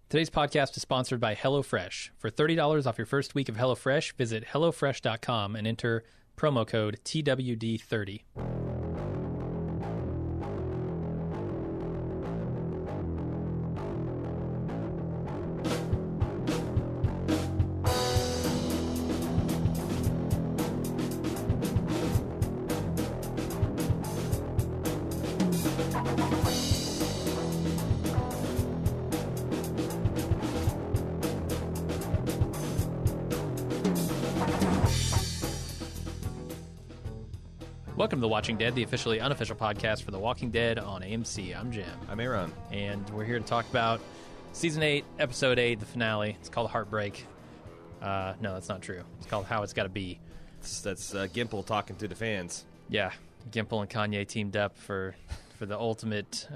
Today's podcast is sponsored by HelloFresh. For $30 off your first week of HelloFresh, visit HelloFresh.com and enter promo code TWD30. Welcome to The Watching Dead, the officially unofficial podcast for The Walking Dead on AMC. I'm Jim. I'm Aaron. And we're here to talk about Season 8, Episode 8, the finale. It's called Heartbreak. No, that's not true. It's called How It's Gotta Be. That's Gimple talking to the fans. Yeah, Gimple and Kanye teamed up for the ultimate,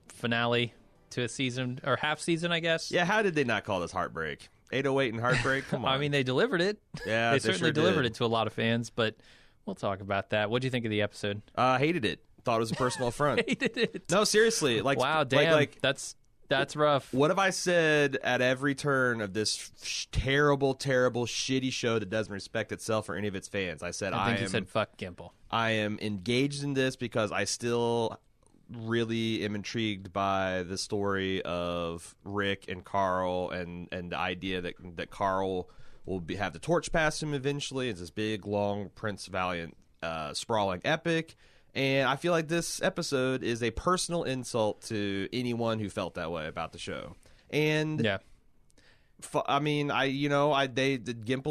finale to a season, or half season, I guess. Yeah, how did they not call this Heartbreak? 808 and Heartbreak? Come on. I mean, they delivered it. Yeah, they certainly sure delivered did. it to a lot of fans, but we'll talk about that. What do you think of the episode? Hated it. Thought it was a personal affront. Hated it. No, seriously. Wow, damn. That's rough. What have I said at every turn of this terrible, shitty show that doesn't respect itself or any of its fans? I said I think you said fuck Gimple. I am engaged in this because I still really am intrigued by the story of Rick and Carl and the idea that Carl will have the torch passed him eventually. It's this big, long, Prince Valiant, sprawling epic. And I feel like this episode is a personal insult to anyone who felt that way about the show. And yeah, Gimple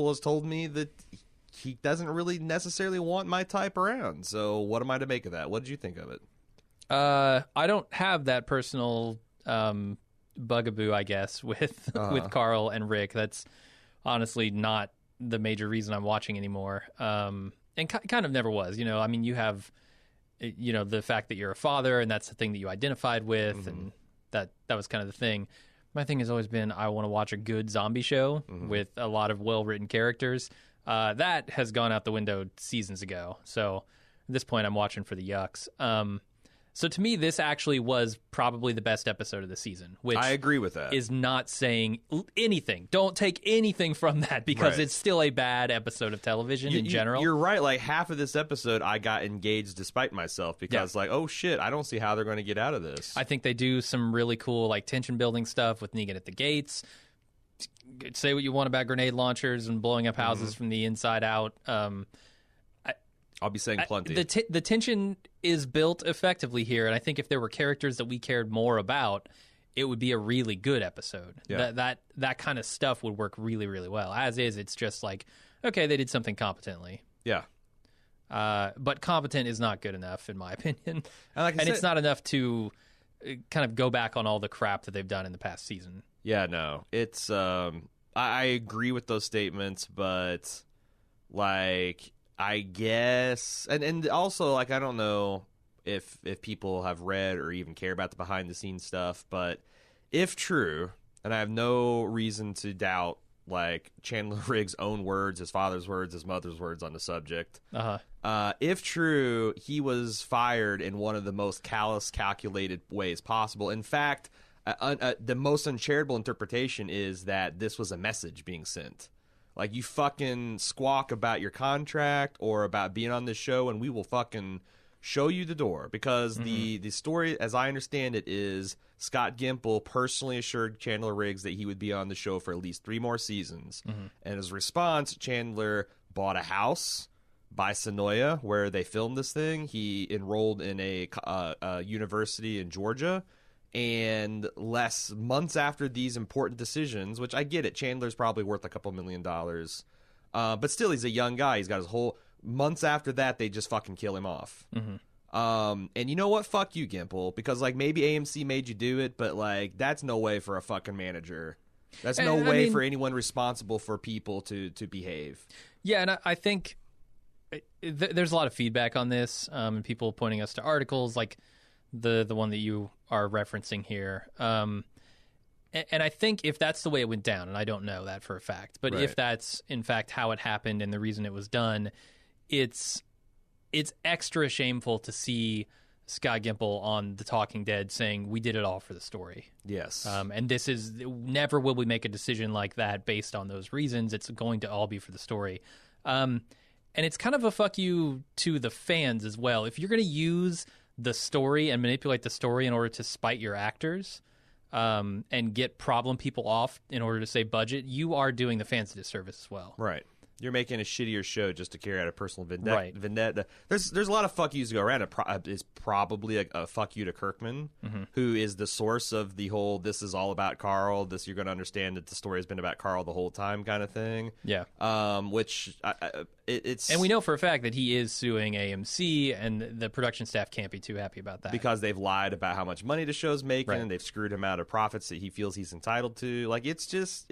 has told me that he doesn't really necessarily want my type around. So what am I to make of that? What did you think of it? I don't have that personal bugaboo, I guess, with Carl and Rick. That's honestly not the major reason I'm watching anymore. And kind of never was. I mean, you have, the fact that you're a father, and that's the thing that you identified with, and that was kind of the thing. My thing has always been I want to watch a good zombie show with a lot of well-written characters. That has gone out the window seasons ago. So at this point, I'm watching for the yucks. So to me, this actually was probably the best episode of the season, which I agree with that. Is not saying anything. Don't take anything from that because Right. It's still a bad episode of television in general. You're right. Like half of this episode, I got engaged despite myself because oh shit, I don't see how they're going to get out of this. I think they do some really cool tension building stuff with Negan at the gates. Say what you want about grenade launchers and blowing up houses from the inside out. I'll be saying plenty. The tension is built effectively here, and I think if there were characters that we cared more about, it would be a really good episode. Yeah. That kind of stuff would work really, really well. As is, it's just okay, they did something competently. Yeah. But competent is not good enough, in my opinion. And it's not enough to kind of go back on all the crap that they've done in the past season. Yeah, no. It's I agree with those statements, but I guess, and also, I don't know if people have read or even care about the behind-the-scenes stuff, but if true, and I have no reason to doubt, Chandler Riggs' own words, his father's words, his mother's words on the subject, if true, he was fired in one of the most callous, calculated ways possible. In fact, the most uncharitable interpretation is that this was a message being sent. You fucking squawk about your contract or about being on this show, and we will fucking show you the door. Because the story, as I understand it, is Scott Gimple personally assured Chandler Riggs that he would be on the show for at least 3 more seasons. And as a response, Chandler bought a house by Sonoya where they filmed this thing. He enrolled in a university in Georgia. And months after these important decisions, which I get it, Chandler's probably worth a couple $1 million. But still, he's a young guy. He's got his whole... Months after that, they just fucking kill him off. And you know what? Fuck you, Gimple. Because, maybe AMC made you do it, but, that's no way for a fucking manager. That's no way for anyone responsible for people to behave. Yeah, and I think there's a lot of feedback on this, and people pointing us to articles like the one that you are referencing here. And I think if that's the way it went down, and I don't know that for a fact, but if that's in fact how it happened and the reason it was done, it's extra shameful to see Scott Gimple on The Talking Dead saying, we did it all for the story. Yes. And this is, never will we make a decision like that based on those reasons. It's going to all be for the story. And it's kind of a fuck you to the fans as well. If you're going to use the story and manipulate the story in order to spite your actors and get problem people off in order to save budget, you are doing the fans a disservice as well. Right. You're making a shittier show just to carry out a personal vendetta. Right. Vendetta. There's a lot of fuck yous to go around. It's probably a fuck you to Kirkman, who is the source of the whole "this is all about Carl." This you're going to understand that the story has been about Carl the whole time kind of thing. Yeah. Which it's and we know for a fact that he is suing AMC, and the production staff can't be too happy about that because they've lied about how much money the show's making, Right. and they've screwed him out of profits that he feels he's entitled to. Like it's just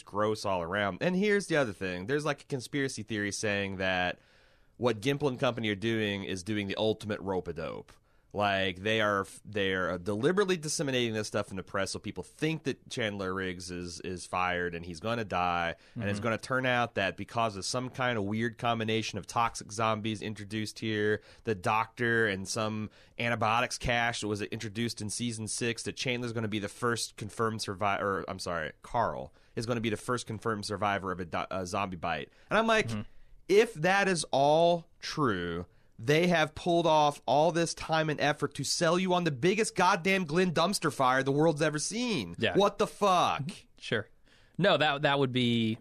gross all around. And here's the other thing. There's like a conspiracy theory saying that what Gimple and company are doing is doing the ultimate rope-a-dope. Like they are deliberately disseminating this stuff in the press so people think that Chandler Riggs is fired and he's going to die. And it's going to turn out that because of some kind of weird combination of toxic zombies introduced here, the doctor and some antibiotics cache that was introduced in season 6, that Chandler's going to be the first confirmed survivor. I'm sorry, Carl is going to be the first confirmed survivor of a zombie bite. And I'm like, if that is all true, they have pulled off all this time and effort to sell you on the biggest goddamn Glenn dumpster fire the world's ever seen. Yeah. What the fuck? Sure. No, that would be...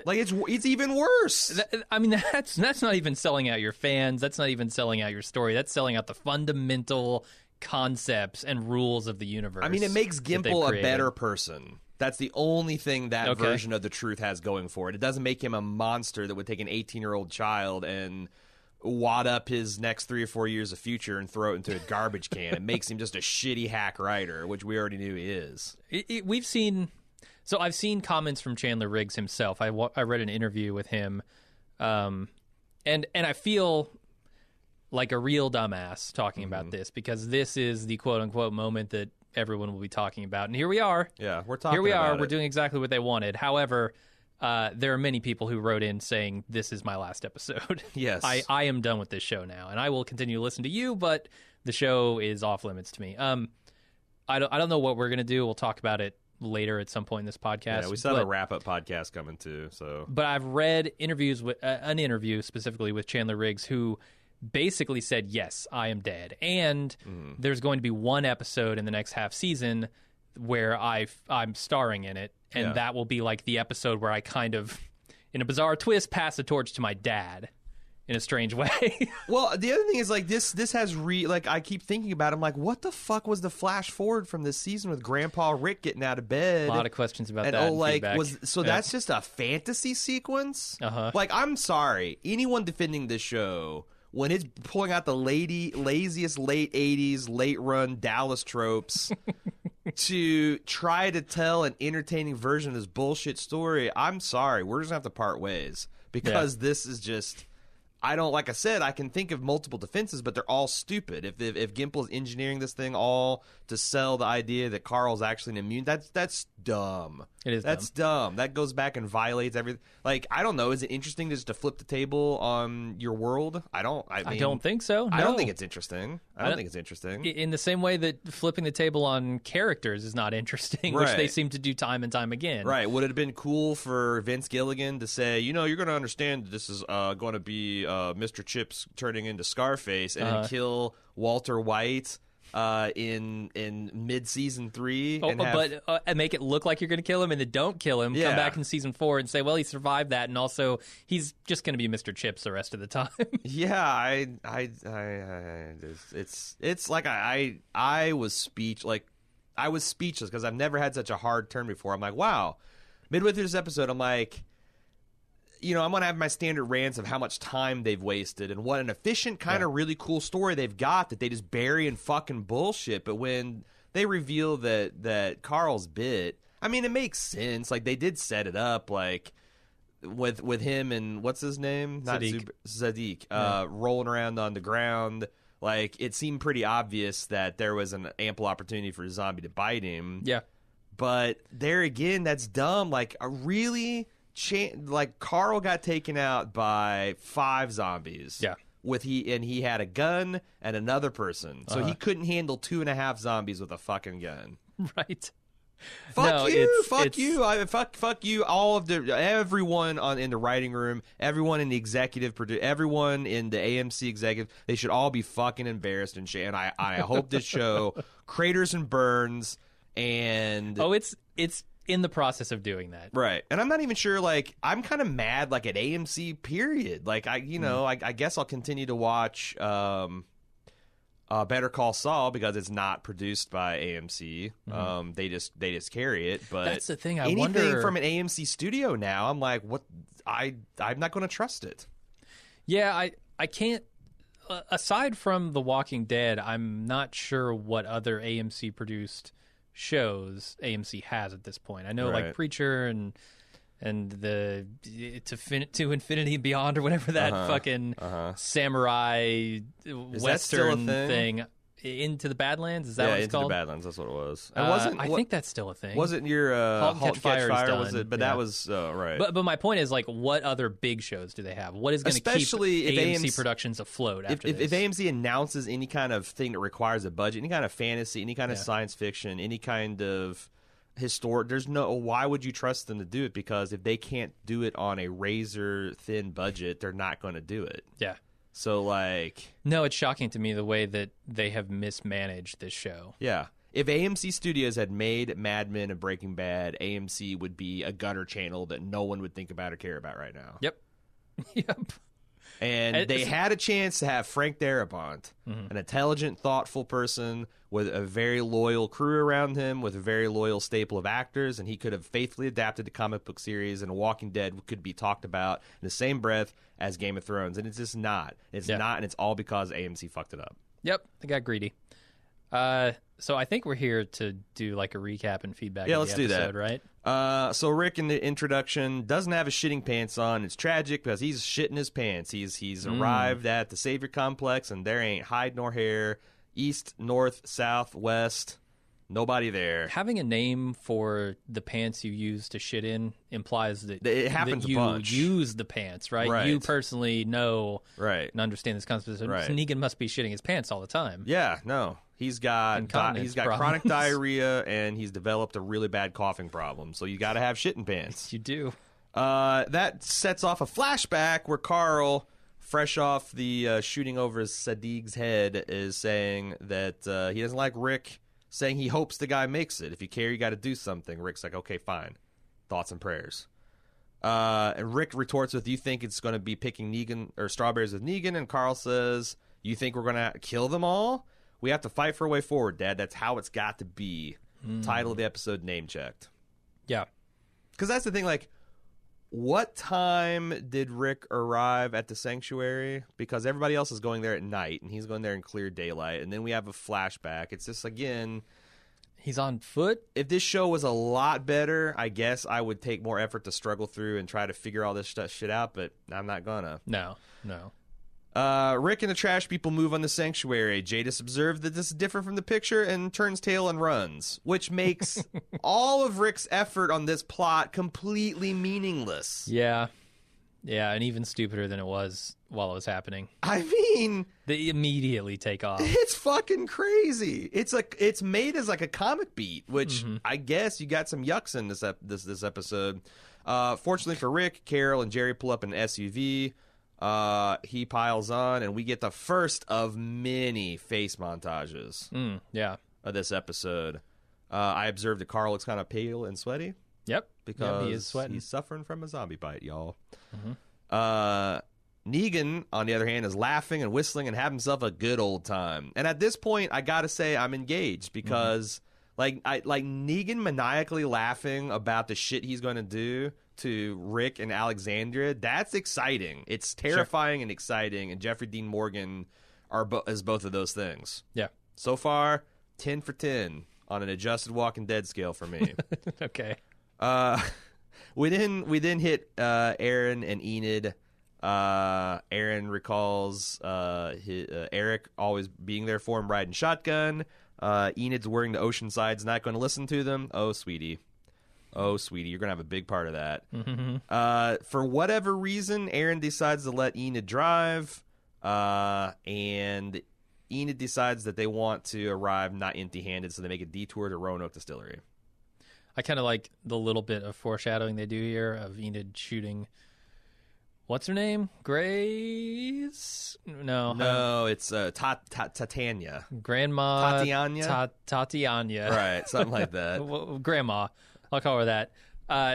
Like, it's even worse. I mean, that's not even selling out your fans. That's not even selling out your story. That's selling out the fundamental concepts and rules of the universe. I mean, it makes Gimple a better person. That's the only thing that version of the truth has going for it. It doesn't make him a monster that would take an 18-year-old child and wad up his next 3 or 4 years of future and throw it into a garbage can. It makes him just a shitty hack writer, which we already knew he is. We've seen... So I've seen comments from Chandler Riggs himself. I read an interview with him, and I feel like a real dumbass talking about this, because this is the quote-unquote moment that everyone will be talking about. And here we are. Yeah, we're talking Here we about are. it. We're doing exactly what they wanted. However, there are many people who wrote in saying, this is my last episode. Yes. I am done with this show now, and I will continue to listen to you, but the show is off limits to me. I don't know what we're going to do. We'll talk about it later at some point in this podcast. Yeah, we still have a wrap-up podcast coming too. So, but I've read interviews with an interview specifically with Chandler Riggs, who basically said, yes, I am dead, and there's going to be one episode in the next half season where I'm starring in it, and that will be like the episode where I kind of, in a bizarre twist, pass the torch to my dad in a strange way. Well, the other thing is, like, this has like, I keep thinking about it. I'm like, what the fuck was the flash forward from this season with Grandpa Rick getting out of bed? A lot of questions about and that. That's just a fantasy sequence? Like, I'm sorry, anyone defending this show, when it's pulling out the laziest late 80s, late run Dallas tropes to try to tell an entertaining version of this bullshit story, I'm sorry, we're just gonna have to part ways, because this is just... like I said, I can think of multiple defenses, but they're all stupid. If Gimple's engineering this thing all to sell the idea that Carl's actually an immune, that's dumb. It is. That's dumb. That goes back and violates everything. Like, I don't know. Is it interesting just to flip the table on your world? I don't think so. No. I don't think it's interesting. I don't think it's interesting. In the same way that flipping the table on characters is not interesting, which they seem to do time and time again. Right. Would it have been cool for Vince Gilligan to say, you're going to understand that this is going to be Mr. Chips turning into Scarface, and then kill Walter White in mid-season 3, and make it look like you're going to kill him, and then don't kill him. Come back in season 4 and say, well, he survived that, and also he's just going to be Mr. Chips the rest of the time. Yeah, it's like I was speechless because I've never had such a hard turn before. I'm like, wow, midway through this episode, I'm like, I'm going to have my standard rants of how much time they've wasted and what an efficient kind of really cool story they've got that they just bury in fucking bullshit. But when they reveal that Carl's bit, I mean, it makes sense. Like, they did set it up, like, with him and what's his name? Zadik. Rolling around on the ground. Like, it seemed pretty obvious that there was an ample opportunity for a zombie to bite him. Yeah. But there again, that's dumb. Like, like, Carl got taken out by 5 zombies. Yeah. he had a gun and another person, so he couldn't handle 2.5 zombies with a fucking gun. Right. Fuck you. All of everyone in the writing room, everyone in the everyone in the AMC executive, they should all be fucking embarrassed and shit. And I hope this show craters and burns. And it's in the process of doing that, right? And I'm not even sure. Like, I'm kind of mad. Like at AMC, period. Like I guess I'll continue to watch. Better Call Saul because it's not produced by AMC. They just carry it. But that's the thing. Anything from an AMC studio now, I'm like, what? I'm not going to trust it. Yeah, I can't. Aside from The Walking Dead, I'm not sure what other AMC produced shows AMC has at this point. I know like Preacher and the to Infinity and Beyond or whatever that fucking samurai western thing. Into the Badlands, is that what it's called? Into the Badlands, that's what it was. I think that's still a thing. Wasn't your Halt and Catch Fire was it? But yeah. That was right. But my point is, like, what other big shows do they have? What is going to keep AMC productions afloat after this? If AMC announces any kind of thing that requires a budget, any kind of fantasy, any kind of science fiction, any kind of historic, why would you trust them to do it? Because if they can't do it on a razor thin budget, they're not going to do it. Yeah. So, like... No, it's shocking to me the way that they have mismanaged this show. Yeah. If AMC Studios had made Mad Men and Breaking Bad, AMC would be a gutter channel that no one would think about or care about right now. Yep. Yep. And they had a chance to have Frank Darabont, an intelligent, thoughtful person with a very loyal crew around him, with a very loyal staple of actors, and he could have faithfully adapted the comic book series, and Walking Dead could be talked about in the same breath as Game of Thrones. And it's just not. It's not, and it's all because AMC fucked it up. Yep, they got greedy. So I think we're here to do like a recap and feedback. Yeah, of let's the episode, do that. Right? So Rick in the introduction doesn't have his shitting pants on. It's tragic because he's shitting his pants. He's arrived at the Savior Complex and there ain't hide nor hair. East, north, south, west, nobody there. Having a name for the pants you use to shit in implies that it happens that you a bunch. Use the pants, right? You personally know and understand this concept. So Negan must be shitting his pants all the time. Yeah, no. He's got chronic diarrhea and he's developed a really bad coughing problem. So you got to have shitting pants. You do. That sets off a flashback where Carl, fresh off the shooting over Sadiq's head, is saying that he doesn't like Rick, saying he hopes the guy makes it. If you care, you got to do something. Rick's like, okay, fine. Thoughts and prayers. And Rick retorts with, you think it's going to be picking Negan or strawberries with Negan? And Carl says, you think we're going to kill them all? We have to fight for a way forward, Dad. That's how it's got to be. Title of the episode, name checked. Yeah. Because that's the thing, like, what time did Rick arrive at the sanctuary? Because everybody else is going there at night, and he's going there in clear daylight. And then we have a flashback. It's just, again... He's on foot? If this show was a lot better, I guess I would take more effort to struggle through and try to figure all this shit out, but I'm not gonna. No. Rick and the trash people move on the sanctuary. Jadis observed that this is different from the picture and turns tail and runs, which makes all of Rick's effort on this plot completely meaningless. Yeah, and even stupider than it was while it was happening. I mean... They immediately take off. It's fucking crazy. It's made as like a comic beat, which I guess you got some yucks in this episode. Fortunately for Rick, Carol and Jerry pull up in an SUV. He piles on, and we get the first of many face montages of this episode. I observed that Carl looks kind of pale and sweaty. Yep. Because he is sweating. He's suffering from a zombie bite, y'all. Negan, on the other hand, is laughing and whistling and having himself a good old time. And at this point, I gotta say I'm engaged because like Negan maniacally laughing about the shit he's going to do to Rick and Alexandria, that's exciting. It's terrifying and exciting, and Jeffrey Dean Morgan is both of those things. Yeah. So far, 10 for 10 on an adjusted Walking Dead scale for me. Okay. We then hit Aaron and Enid. Aaron recalls Eric always being there for him riding shotgun. Enid's worrying the Oceanside's not going to listen to them. Oh, sweetie, you're going to have a big part of that. For whatever reason, Aaron decides to let Enid drive. And Enid decides that they want to arrive not empty-handed, so they make a detour to Roanoke Distillery. I kind of like the little bit of foreshadowing they do here of Enid shooting. What's her name? Grace? No, it's Titania. Grandma Tatiana? Tatiana. Right, something like that. Well, Grandma. I'll call her that.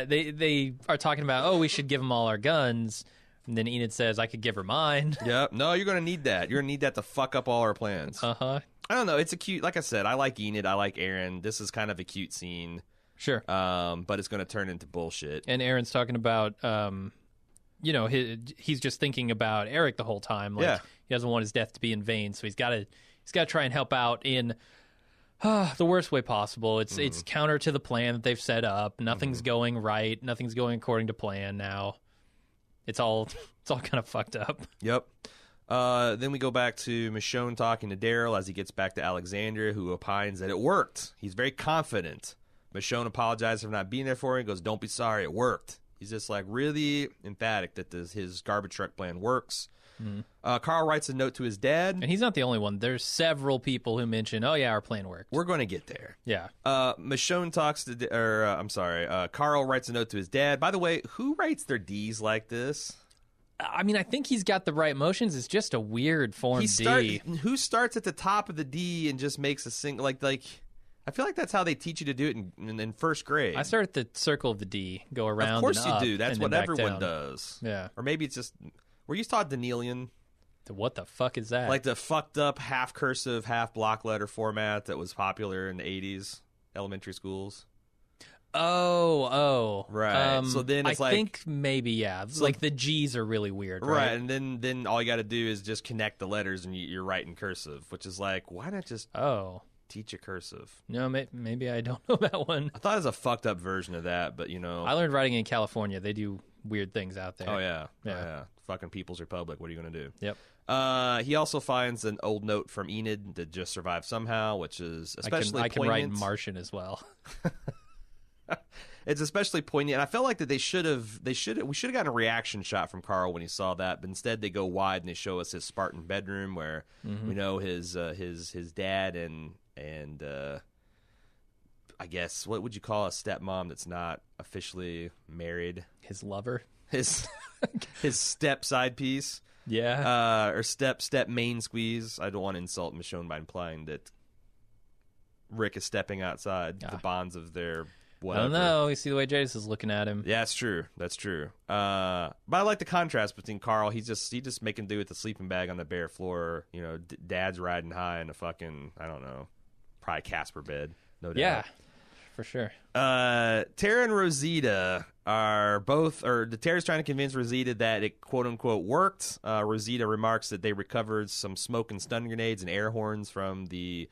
They are talking about, we should give them all our guns. And then Enid says, I could give her mine. Yep. No, you're going to need that. You're going to need that to fuck up all our plans. Uh-huh. I don't know. It's a cute, like I said, I like Enid. I like Aaron. This is kind of a cute scene. Sure. But it's going to turn into bullshit. And Aaron's talking about, he's just thinking about Eric the whole time. Like, he doesn't want his death to be in vain. So he's got to try and help out in the worst way possible. It's counter to the plan that they've set up. Nothing's going right. Nothing's going according to plan now. It's all kind of fucked up. Yep. Then we go back to Michonne talking to Daryl as he gets back to Alexandria, who opines that it worked. He's very confident. Michonne apologizes for not being there for him. He goes, don't be sorry, it worked. He's just like really emphatic that his garbage truck plan works. Carl writes a note to his dad. And he's not the only one. There's several people who mention, our plan worked. We're going to get there. Yeah. Michonne talks to, Carl writes a note to his dad. By the way, who writes their D's like this? I mean, I think he's got the right motions. It's just a weird form D. Who starts at the top of the D and just makes a single, like, I feel like that's how they teach you to do it in first grade. I start at the circle of the D, go around. Of course and up, you do. That's and what then back everyone down. does. Yeah. Or maybe it's just, were you taught Danelian? What the fuck is that? Like the fucked up half cursive, half block letter format that was popular in the 80s, elementary schools. Oh. Right. So then it's I think maybe, yeah. So, like the G's are really weird, right? And then all you got to do is just connect the letters and you're writing cursive, which is like, why not just teach a cursive? No, maybe I don't know that one. I thought it was a fucked up version of that, but I learned writing in California. They do weird things out there. Oh, yeah. Yeah. Fucking People's Republic. What are you going to do? Yep. He also finds an old note from Enid that just survived somehow, which is especially poignant. I can write Martian as well. It's especially poignant. And I felt like that we should have gotten a reaction shot from Carl when he saw that, but instead they go wide and they show us his Spartan bedroom where we know his dad and I guess what would you call a stepmom that's not officially married? His lover, his step side piece. Yeah. Or step main squeeze. I don't want to insult Michonne by implying that Rick is stepping outside the bonds of their whatever. I don't know. You see the way Jadis is looking at him. Yeah, that's true. That's true. But I like the contrast between Carl. He just making do with the sleeping bag on the bare floor. You know, Dad's riding high in a fucking, I don't know, probably Casper bed. No doubt. Yeah, for sure. Tara and Rosita are both, Tara's trying to convince Rosita that it quote unquote worked. Rosita remarks that they recovered some smoke and stun grenades and air horns from the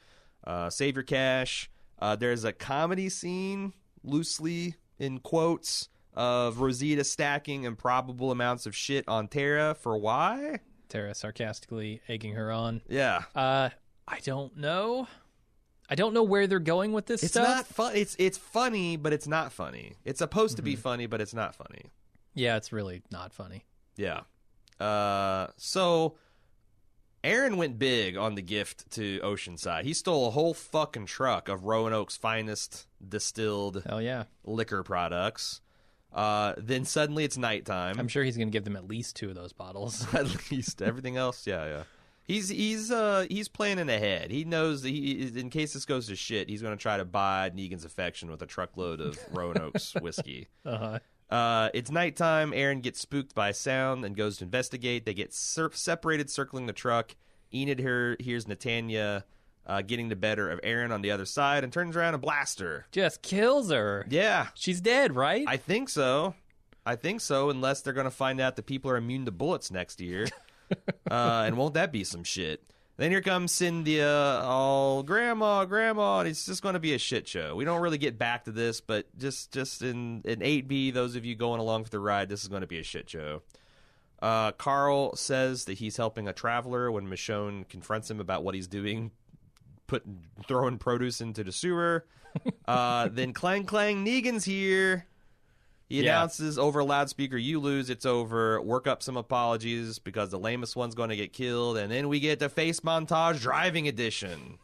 Savior cache. There's a comedy scene, loosely in quotes, of Rosita stacking improbable amounts of shit on Tara. For why? Tara sarcastically egging her on. Yeah. I don't know. I don't know where they're going with this stuff. It's not fun. It's funny, but it's not funny. It's supposed to be funny, but it's not funny. Yeah, it's really not funny. Yeah. So Aaron went big on the gift to Oceanside. He stole a whole fucking truck of Roanoke's finest distilled liquor products. Then suddenly it's nighttime. I'm sure he's going to give them at least 2 of those bottles. At least. Everything else, yeah. He's planning ahead. He knows that in case this goes to shit, he's going to try to buy Negan's affection with a truckload of Roanoke's whiskey. It's nighttime. Aaron gets spooked by sound and goes to investigate. They get separated, circling the truck. Enid hears Netanya getting the better of Aaron on the other side and turns around and blasts her. Just kills her. Yeah. She's dead, right? I think so, unless they're going to find out that people are immune to bullets next year. And won't that be some shit? Then here comes Cynthia, all grandma, and it's just going to be a shit show. We don't really get back to this, but just in 8B, those of you going along for the ride, this is going to be a shit show. Carl says that he's helping a traveler when Michonne confronts him about what he's doing, throwing produce into the sewer. Then clang, Negan's here. He announces over a loudspeaker, "You lose, it's over. Work up some apologies because the lamest one's going to get killed." And then we get the face montage driving edition.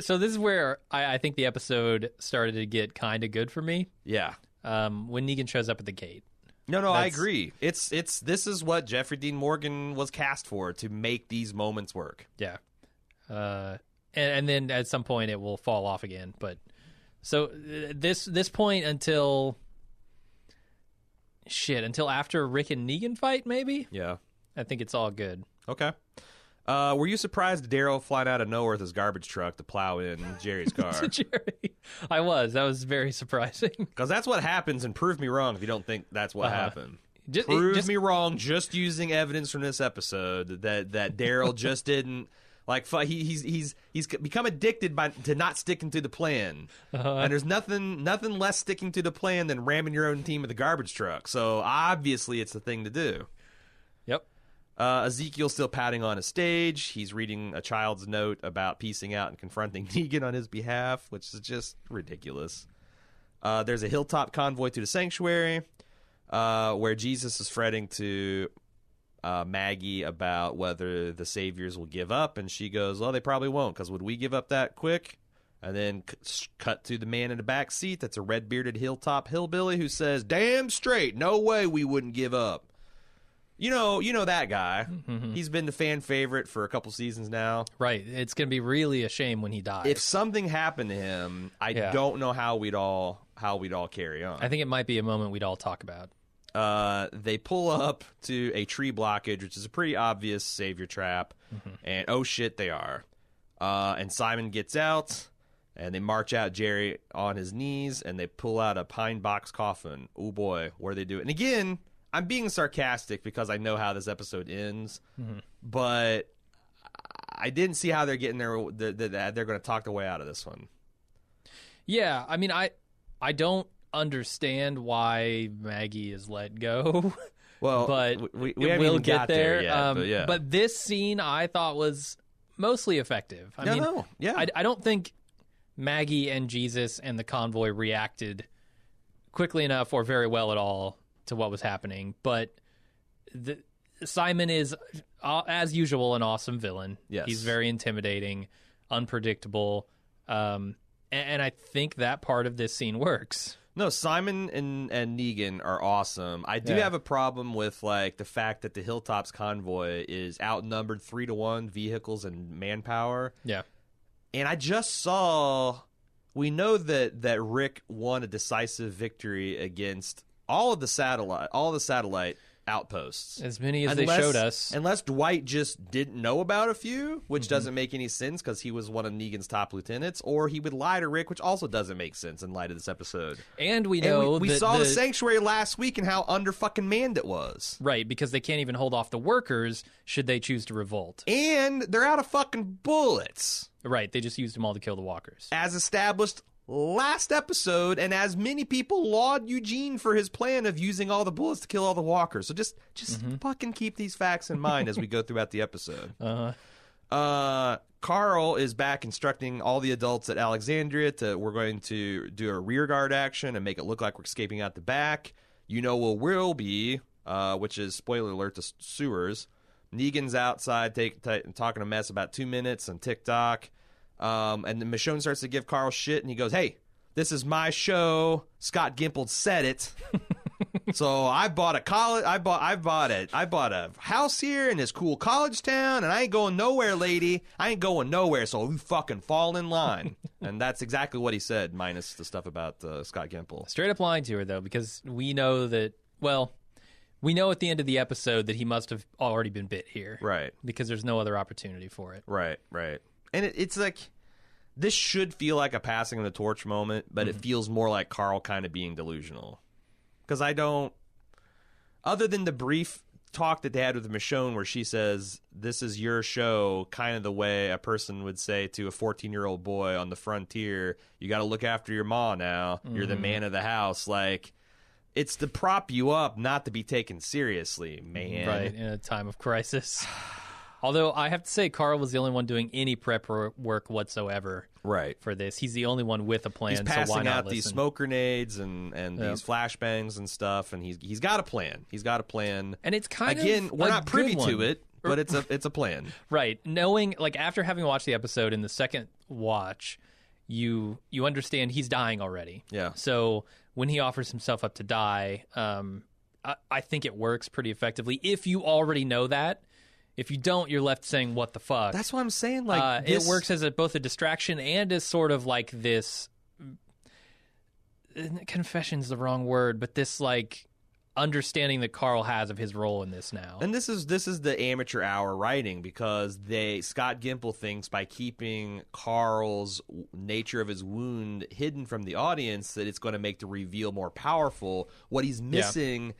So this is where I think the episode started to get kind of good for me. Yeah. When Negan shows up at the gate. No, I agree. This is what Jeffrey Dean Morgan was cast for, to make these moments work. Yeah. And then at some point it will fall off again. But so this point until after Rick and Negan fight, maybe? Yeah. I think it's all good. Okay. Were you surprised Daryl flying out of nowhere with his garbage truck to plow in Jerry's car? Jerry. I was. That was very surprising. Because that's what happens, and prove me wrong if you don't think that's what happened. Prove me wrong just using evidence from this episode that Daryl just didn't... Like, he's become addicted to not sticking to the plan. And there's nothing less sticking to the plan than ramming your own team with a garbage truck. So obviously it's the thing to do. Yep. Ezekiel's still patting on a stage. He's reading a child's note about piecing out and confronting Negan on his behalf, which is just ridiculous. There's a hilltop convoy to the sanctuary where Jesus is fretting to Maggie about whether the saviors will give up, and she goes, "Well, they probably won't, because would we give up that quick?" And then cut to the man in the back seat. That's a red-bearded hilltop hillbilly who says, "Damn straight, no way we wouldn't give up." You know that guy. Mm-hmm. He's been the fan favorite for a couple seasons now. Right. It's going to be really a shame when he dies. If something happened to him, I don't know how we'd all carry on. I think it might be a moment we'd all talk about. They pull up to a tree blockage, which is a pretty obvious savior trap, and oh shit, they are. And Simon gets out, and they march out Jerry on his knees, and they pull out a pine box coffin. Oh boy, what do they do? And again, I'm being sarcastic because I know how this episode ends, but I didn't see how they're getting there. They're going to talk their way out of this one. Yeah, I mean, I don't understand why Maggie is let go. Well, but we haven't will even get got there. Yet, but this scene I thought was mostly effective. I mean, I don't think Maggie and Jesus and the convoy reacted quickly enough or very well at all to what was happening. But Simon is, as usual, an awesome villain. Yes. He's very intimidating, unpredictable, and I think that part of this scene works. No, Simon and Negan are awesome. I do have a problem with like the fact that the Hilltops convoy is outnumbered 3-1 vehicles and manpower. Yeah. And I just saw, we know that Rick won a decisive victory against all the satellite outposts. As many as they showed us. Unless Dwight just didn't know about a few, which doesn't make any sense because he was one of Negan's top lieutenants, or he would lie to Rick, which also doesn't make sense in light of this episode. And we know we saw the sanctuary last week and how under fucking manned it was. Right, because they can't even hold off the workers should they choose to revolt. And they're out of fucking bullets. Right, they just used them all to kill the walkers. As established last episode, and as many people laud Eugene for his plan of using all the bullets to kill all the walkers. So just fucking keep these facts in mind as we go throughout the episode. Carl is back instructing all the adults at Alexandria we're going to do a rear guard action and make it look like we're escaping out the back. You know where we'll be, which is, spoiler alert, the sewers. Negan's outside talking a mess about 2 minutes on TikTok. And then Michonne starts to give Carl shit, and he goes, "Hey, this is my show. Scott Gimple said it. So I bought a house here in this cool college town, and I ain't going nowhere, lady. I ain't going nowhere, so you fucking fall in line." And that's exactly what he said, minus the stuff about Scott Gimple. Straight up lying to her, though, because we know that, we know at the end of the episode that he must have already been bit here. Right. Because there's no other opportunity for it. Right. And it's like, this should feel like a passing of the torch moment, but it feels more like Carl kind of being delusional. Because other than the brief talk that they had with Michonne where she says, "This is your show," kind of the way a person would say to a 14-year-old boy on the frontier, "You got to look after your ma now. You're the man of the house." Like, it's to prop you up, not to be taken seriously, man. Right, in a time of crisis. Although I have to say, Carl was the only one doing any prep work whatsoever. Right. For this, he's the only one with a plan. He's passing so why not out these smoke grenades and these flashbangs and stuff, and he's got a plan. He's got a plan. And it's kind again, of we're not privy to it, but it's a plan. Right. Knowing, like, after having watched the episode in the second watch, you understand he's dying already. Yeah. So when he offers himself up to die, I think it works pretty effectively if you already know that. If you don't, you're left saying, what the fuck? That's what I'm saying. Like it works as both a distraction and as sort of like this... confession's the wrong word, but this, like, understanding that Carl has of his role in this now. And this is the amateur hour writing, because Scott Gimple thinks by keeping Carl's nature of his wound hidden from the audience that it's going to make the reveal more powerful. What he's missing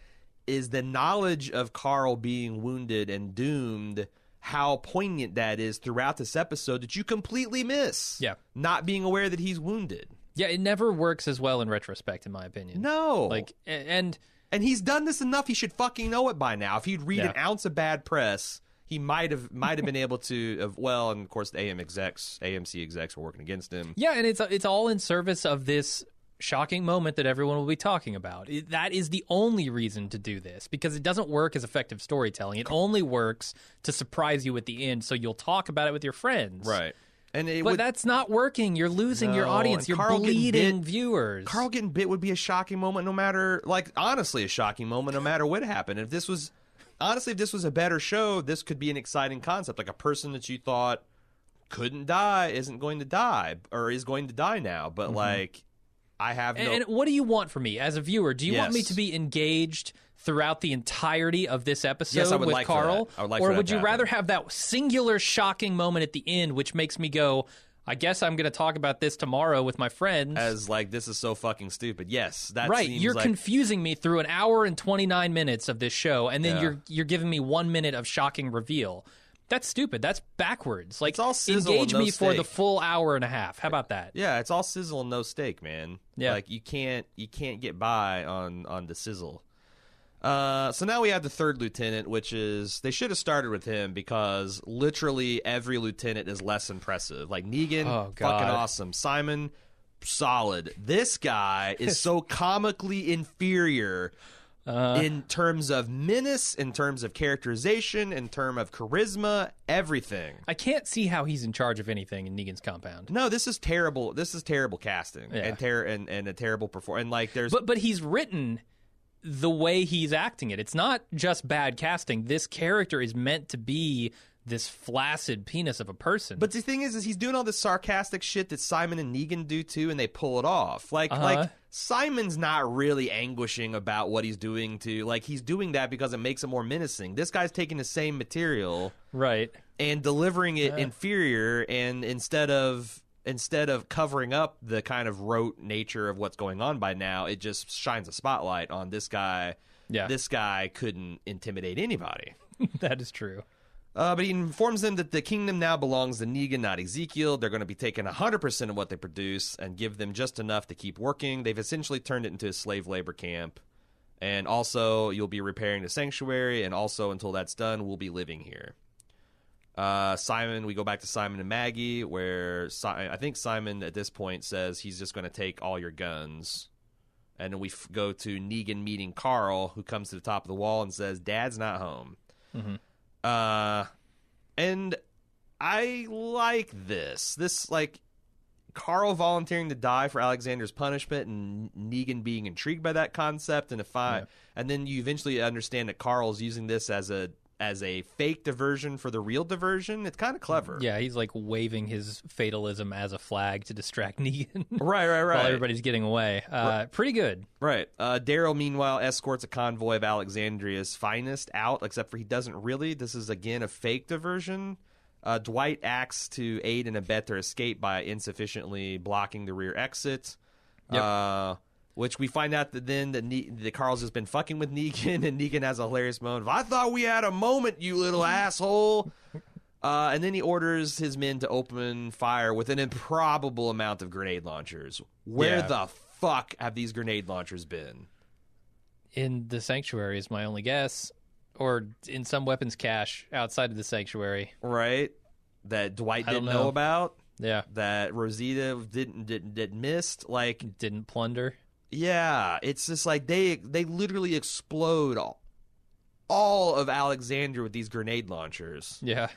is the knowledge of Carl being wounded and doomed, how poignant that is throughout this episode that you completely miss. Yeah. Not being aware that he's wounded. Yeah, it never works as well in retrospect, in my opinion. No. Like, and he's done this enough, he should fucking know it by now. If he'd read an ounce of bad press, he might have been able to well, and of course the AMC execs were working against him. Yeah, and it's all in service of this shocking moment that everyone will be talking about. That is the only reason to do this, because it doesn't work as effective storytelling. It only works to surprise you at the end, so you'll talk about it with your friends. Right. But that's not working. You're losing your audience. You're bleeding viewers. Carl getting bit would be a shocking moment no matter, like, honestly a shocking moment no matter what happened. If this was a better show, this could be an exciting concept. Like a person that you thought couldn't die isn't going to die, or is going to die now. But like, I have no... And what do you want from me as a viewer? Do you want me to be engaged throughout the entirety of this episode with like Carl? I would like or for would that you to rather happen. have that singular shocking moment at the end, which makes me go, I guess I'm going to talk about this tomorrow with my friends? As like, this is so fucking stupid. Yes, that right. seems You're like... confusing me through an hour and 29 minutes of this show, and then you're giving me 1 minute of shocking reveal. That's stupid. That's backwards. Like, it's all sizzle engage and no me for the steak. full hour and a half. How about that? Yeah, it's all sizzle and no steak, man. Yeah. Like, you can't get by on the sizzle. So now we have the third lieutenant, which is, they should have started with him, because literally every lieutenant is less impressive. Like Negan, fucking awesome. Simon, solid. This guy is so comically inferior in terms of menace, in terms of characterization, in terms of charisma, everything. I can't see how he's in charge of anything in Negan's compound. No, this is terrible. This is terrible casting and a terrible performance. And like, there's but he's written the way he's acting it. It's not just bad casting. This character is meant to be this flaccid penis of a person. But the thing is he's doing all this sarcastic shit that Simon and Negan do too, and they pull it off. Like Simon's not really anguishing about what he's doing to, like, he's doing that because it makes it more menacing. This guy's taking the same material, right, and delivering it inferior, and instead of covering up the kind of rote nature of what's going on by now, it just shines a spotlight on this guy. Yeah. This guy couldn't intimidate anybody. That is true. But he informs them that the kingdom now belongs to Negan, not Ezekiel. They're going to be taking 100% of what they produce and give them just enough to keep working. They've essentially turned it into a slave labor camp. And also, you'll be repairing the sanctuary, and also, until that's done, we'll be living here. We go back to Simon and Maggie, where I think Simon at this point says he's just going to take all your guns. And then we go to Negan meeting Carl, who comes to the top of the wall and says, Dad's not home. Mm-hmm. And I like this. This, like, Carl volunteering to die for Alexander's punishment, and Negan being intrigued by that concept. And and then you eventually understand that Carl's using this as a fake diversion for the real diversion. It's kind of clever. Yeah, he's like waving his fatalism as a flag to distract Negan. Right. While everybody's getting away. Pretty good. Right. Daryl, meanwhile, escorts a convoy of Alexandria's finest out, except for he doesn't really. This is, again, a fake diversion. Dwight acts to aid and abet their escape by insufficiently blocking the rear exit. Yep. Which we find out that Carl's has been fucking with Negan, and Negan has a hilarious moment of, I thought we had a moment, you little asshole. And then he orders his men to open fire with an improbable amount of grenade launchers. Where the fuck have these grenade launchers been? In the sanctuary is my only guess. or in some weapons cache outside of the sanctuary. Right. That Dwight didn't know about. Yeah. That Rosita didn't missed. Like, didn't plunder. Yeah. It's just like they literally explode all of Alexandria with these grenade launchers. Yeah.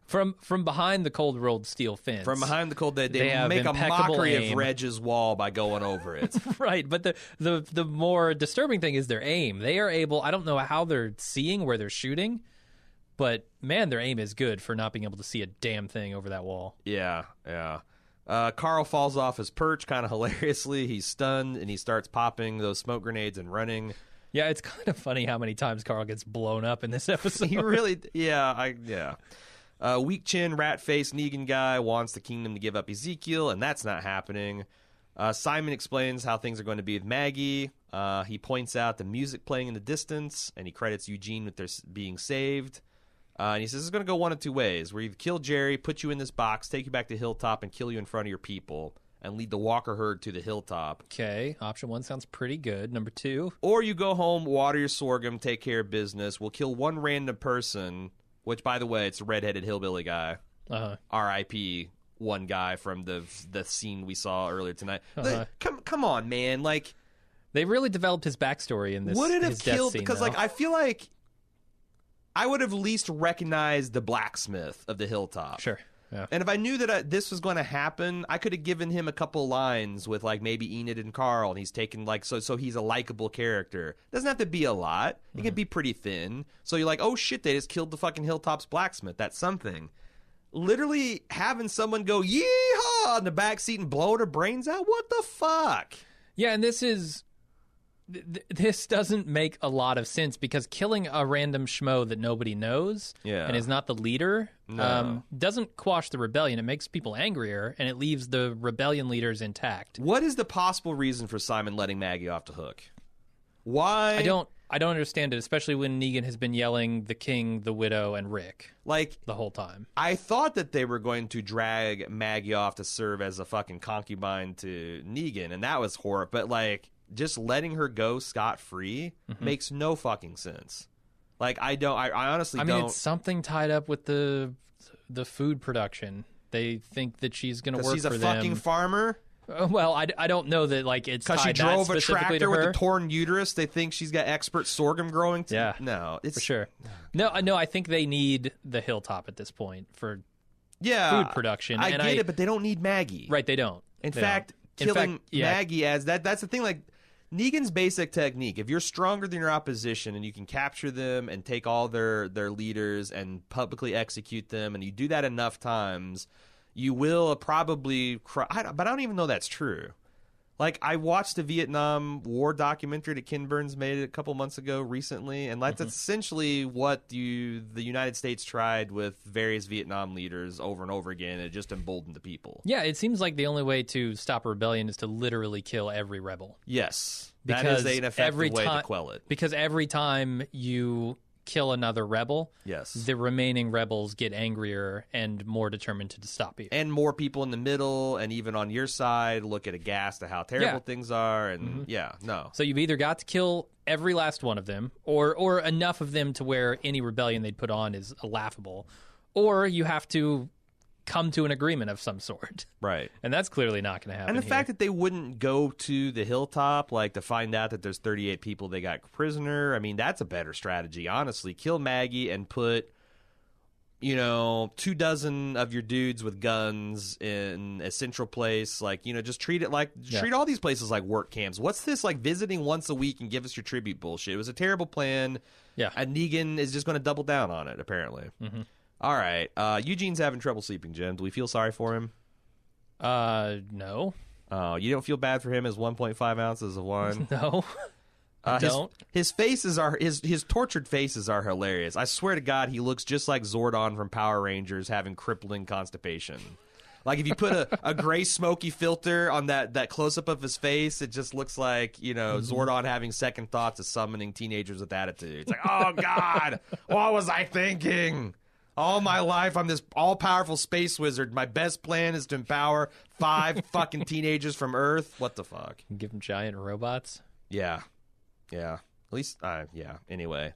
From behind the cold rolled steel fence. From behind the cold, they make a mockery of Reg's wall by going over it. Right, but the more disturbing thing is their aim. They are able, I don't know how they're seeing where they're shooting, but man, their aim is good for not being able to see a damn thing over that wall. Yeah. Carl falls off his perch kind of hilariously. He's stunned, and he starts popping those smoke grenades and running. Yeah, it's kind of funny how many times Carl gets blown up in this episode. He really, yeah. Weak chin, rat face Negan guy wants the kingdom to give up Ezekiel, and that's not happening. Simon explains how things are going to be with Maggie. He points out the music playing in the distance, and he credits Eugene with their being saved. And he says it's going to go one of two ways. We're either kill Jerry, put you in this box, take you back to Hilltop, and kill you in front of your people, and lead the Walker herd to the Hilltop. Okay, option 1 sounds pretty good. Number 2? Or you go home, water your sorghum, take care of business. We'll kill one random person, which, by the way, it's a redheaded hillbilly guy. R.I.P. one guy from the scene we saw earlier tonight. Come on, man. Like, they really developed his backstory in this. Would it have killed? Scene, because, like, I feel like I would have at least recognized the blacksmith of the Hilltop. Sure. Yeah. And if I knew that this was going to happen, I could have given him a couple lines with, like, maybe Enid and Carl, and he's taken, like, so he's a likable character. Doesn't have to be a lot. It can be pretty thin. So you're like, oh, shit, they just killed the fucking Hilltop's blacksmith. That's something. Literally having someone go, yeehaw, in the backseat and blow her brains out? What the fuck? Yeah, and this is... This doesn't make a lot of sense because killing a random schmo that nobody knows and is not the leader doesn't quash the rebellion. It makes people angrier, and it leaves the rebellion leaders intact. What is the possible reason for Simon letting Maggie off the hook? Why? I don't understand it, especially when Negan has been yelling the king, the widow, and Rick the whole time. I thought that they were going to drag Maggie off to serve as a fucking concubine to Negan, and that was horrible. But, like, just letting her go scot-free makes no fucking sense. Like, I honestly don't. I mean, it's something tied up with the food production. They think that she's going to work for them. She's a fucking farmer? Well, I don't know that, like, it's tied because she drove a tractor with a torn uterus. They think she's got expert sorghum growing. Yeah. No, it's... For sure. No, I think they need the Hilltop at this point for food production. I get it, but they don't need Maggie. Right, they don't. In fact, killing Maggie as... That's the thing, like... Negan's basic technique, if you're stronger than your opposition and you can capture them and take all their leaders and publicly execute them, and you do that enough times, you will probably but I don't even know that's true. Like, I watched the Vietnam War documentary that Ken Burns made a couple months ago recently, and that's essentially what the United States tried with various Vietnam leaders over and over again. It just emboldened the people. Yeah, it seems like the only way to stop a rebellion is to literally kill every rebel. Yes, that is an effective way to quell it. Because every time you kill another rebel, the remaining rebels get angrier and more determined to stop you. And more people in the middle and even on your side look at aghast at how terrible things are. And So you've either got to kill every last one of them or enough of them to where any rebellion they'd put on is laughable, or you have to come to an agreement of some sort. Right. And that's clearly not going to happen. And the fact that they wouldn't go to the Hilltop, like, to find out that there's 38 people they got prisoner, I mean, that's a better strategy, honestly. Kill Maggie and put, 24 of your dudes with guns in a central place. Like, just treat it like, treat all these places like work camps. What's this, like, visiting once a week and give us your tribute bullshit? It was a terrible plan. Yeah. And Negan is just going to double down on it, apparently. All right. Eugene's having trouble sleeping, Jim. Do we feel sorry for him? No. You don't feel bad for him as 1.5 ounces of wine? No. I don't. His faces are his tortured faces are hilarious. I swear to God, he looks just like Zordon from Power Rangers having crippling constipation. Like, if you put a gray smoky filter on that close up of his face, it just looks like, Zordon having second thoughts of summoning teenagers with attitude. It's like, oh God, what was I thinking? All my life, I'm this all-powerful space wizard. My best plan is to empower 5 fucking teenagers from Earth. What the fuck? Give them giant robots? Yeah. At least, yeah. Anyway.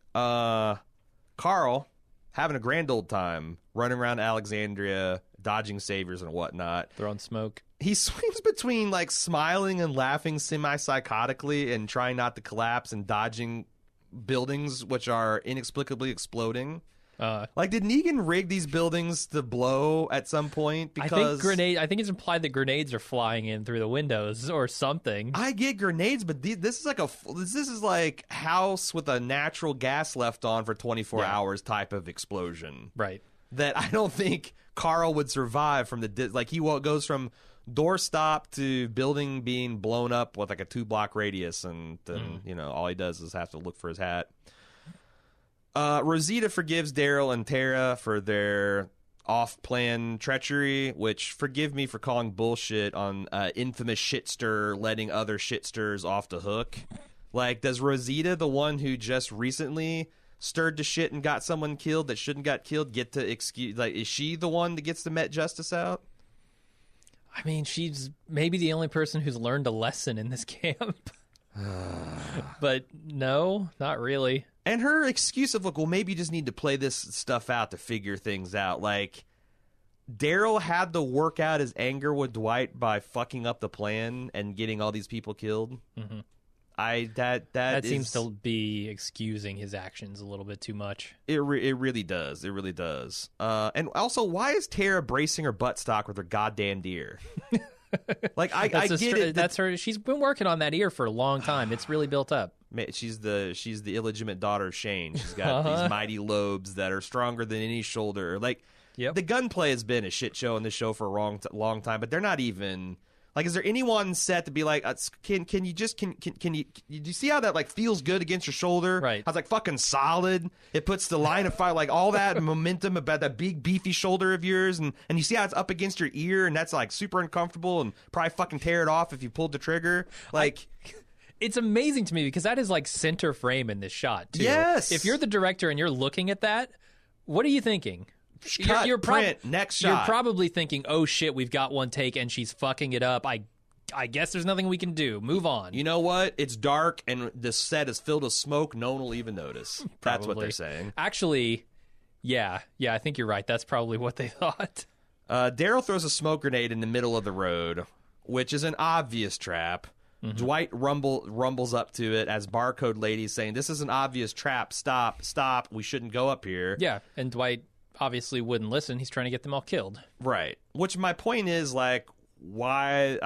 Carl having a grand old time running around Alexandria, dodging saviors and whatnot. Throwing smoke. He swings between like smiling and laughing semi-psychotically and trying not to collapse and dodging buildings which are inexplicably exploding. Like, did Negan rig these buildings to blow at some point? Because I think it's implied that grenades are flying in through the windows or something. I get grenades, but this is like house with a natural gas left on for 24 hours type of explosion. Right. That I don't think Carl would survive from like he goes from doorstop to building being blown up with like a 2-block radius, and then all he does is have to look for his hat. Rosita forgives Daryl and Tara for their off-plan treachery, which, forgive me for calling bullshit on infamous shitster letting other shitsters off the hook. Like, does Rosita, the one who just recently stirred the shit and got someone killed that shouldn't got killed, get to excuse? Like, is she the one that gets the Met Justice out? I mean, she's maybe the only person who's learned a lesson in this camp. But no, not really. And her excuse of, look, well, maybe you just need to play this stuff out to figure things out. Like, Daryl had to work out his anger with Dwight by fucking up the plan and getting all these people killed. Mm-hmm. That seems to be excusing his actions a little bit too much. It really does. It really does. And also, why is Tara bracing her buttstock with her goddamn deer? Like, I get it. That's her. She's been working on that ear for a long time. It's really built up. She's the illegitimate daughter of Shane. She's got these mighty lobes that are stronger than any shoulder. Like, the gunplay has been a shit show in this show for a long time, but they're not even. Like, is there anyone set to be like, can you see how that like feels good against your shoulder? Right. How it's like fucking solid. It puts the line of fire, like all that momentum about that big beefy shoulder of yours, and you see how it's up against your ear, and that's like super uncomfortable, and probably fucking tear it off if you pulled the trigger. Like, it's amazing to me because that is like center frame in this shot too. Yes. If you're the director and you're looking at that, what are you thinking? Cut, print, next shot. You're probably thinking, oh shit, we've got one take and she's fucking it up. I guess there's nothing we can do. Move on. You know what? It's dark and the set is filled with smoke. No one will even notice. That's what they're saying. Actually, yeah, I think you're right. That's probably what they thought. Daryl throws a smoke grenade in the middle of the road, which is an obvious trap. Mm-hmm. Dwight rumbles up to it as barcode lady's saying, this is an obvious trap. Stop. We shouldn't go up here. Yeah, and Dwight obviously wouldn't listen. He's trying to get them all killed. Right. Which my point is, like, why?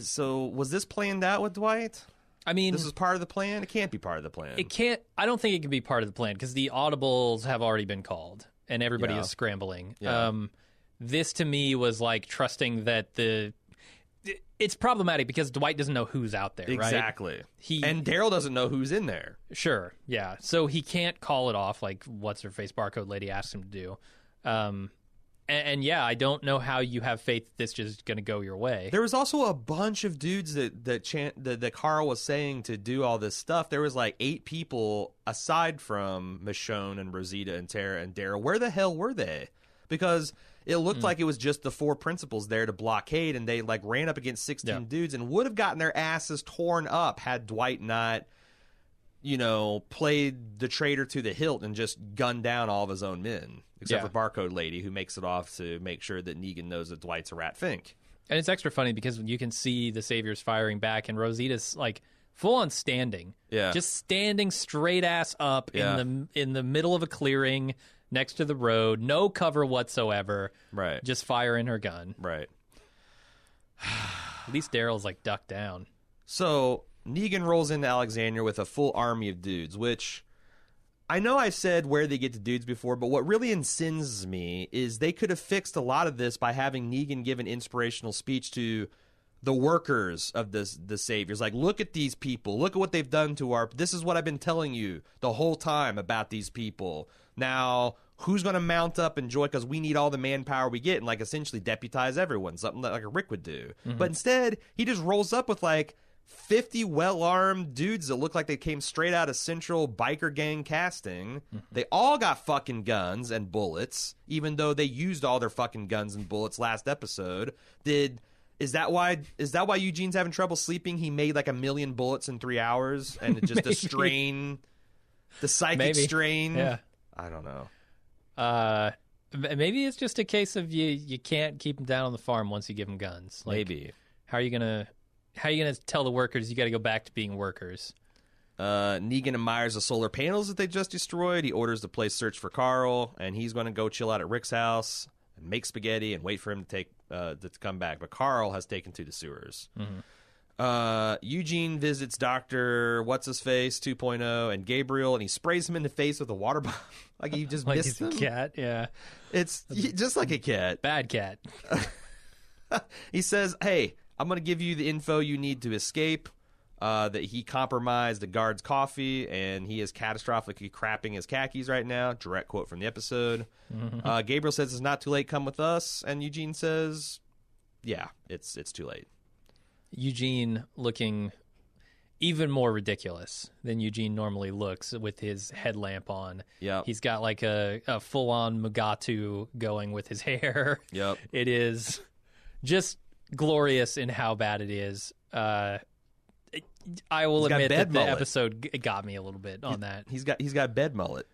So was this planned out with Dwight? I mean, this is part of the plan? It can't be part of the plan. It can't. I don't think it can be part of the plan because the audibles have already been called and everybody is scrambling. Yeah. This to me was like trusting that it's problematic because Dwight doesn't know who's out there, exactly. Right? And Daryl doesn't know who's in there. Sure, yeah. So he can't call it off like what's-her-face barcode lady asked him to do. And yeah, I don't know how you have faith that this is going to go your way. There was also a bunch of dudes that Carl was saying to do all this stuff. There was like 8 people aside from Michonne and Rosita and Tara and Daryl. Where the hell were they? Because it looked like it was just the 4 principals there to blockade, and they like ran up against 16 dudes and would have gotten their asses torn up had Dwight not, played the traitor to the hilt and just gunned down all of his own men, except for Barcode Lady, who makes it off to make sure that Negan knows that Dwight's a rat fink. And it's extra funny because you can see the Saviors firing back, and Rosita's like full on standing, just standing straight ass up in the middle of a clearing. Next to the road, no cover whatsoever. Right. Just firing her gun. Right. At least Daryl's like ducked down. So Negan rolls into Alexandria with a full army of dudes, which I know I've said where they get the dudes before, but what really incensed me is they could have fixed a lot of this by having Negan give an inspirational speech to the workers of the Saviors. Like, look at these people. Look at what they've done to this is what I've been telling you the whole time about these people. Now, who's going to mount up and join? Because we need all the manpower we get and, like, essentially deputize everyone, something like a Rick would do. Mm-hmm. But instead, he just rolls up with, like, 50 well-armed dudes that look like they came straight out of Central biker gang casting. Mm-hmm. They all got fucking guns and bullets, even though they used all their fucking guns and bullets last episode. Is that why Eugene's having trouble sleeping? He made, like, 1 million bullets in 3 hours, and it just a strain, the psychic strain. Yeah. I don't know. Maybe it's just a case of you can't keep them down on the farm once you give them guns. Like, Maybe. How are you gonna tell the workers you got to go back to being workers? Negan admires the solar panels that they just destroyed. He orders the place search for Carl, and he's going to go chill out at Rick's house and make spaghetti and wait for him to come back. But Carl has taken to the sewers. Eugene visits Dr. What's-His-Face 2.0 and Gabriel, and he sprays him in the face with a water bottle. Like he just missed him. Like he's a cat, yeah. It's just like a cat. Bad cat. He says, hey, I'm going to give you the info you need to escape. That he compromised the guard's coffee, and he is catastrophically crapping his khakis right now. Direct quote from the episode. Gabriel says it's not too late, come with us. And Eugene says, yeah, it's too late. Eugene looking even more ridiculous than Eugene normally looks with his headlamp on. Yep. He's got like a full-on Mugatu going with his hair. Yep. It is just glorious in how bad it is. I will admit that the episode got me a little bit on that. He's got bed mullet.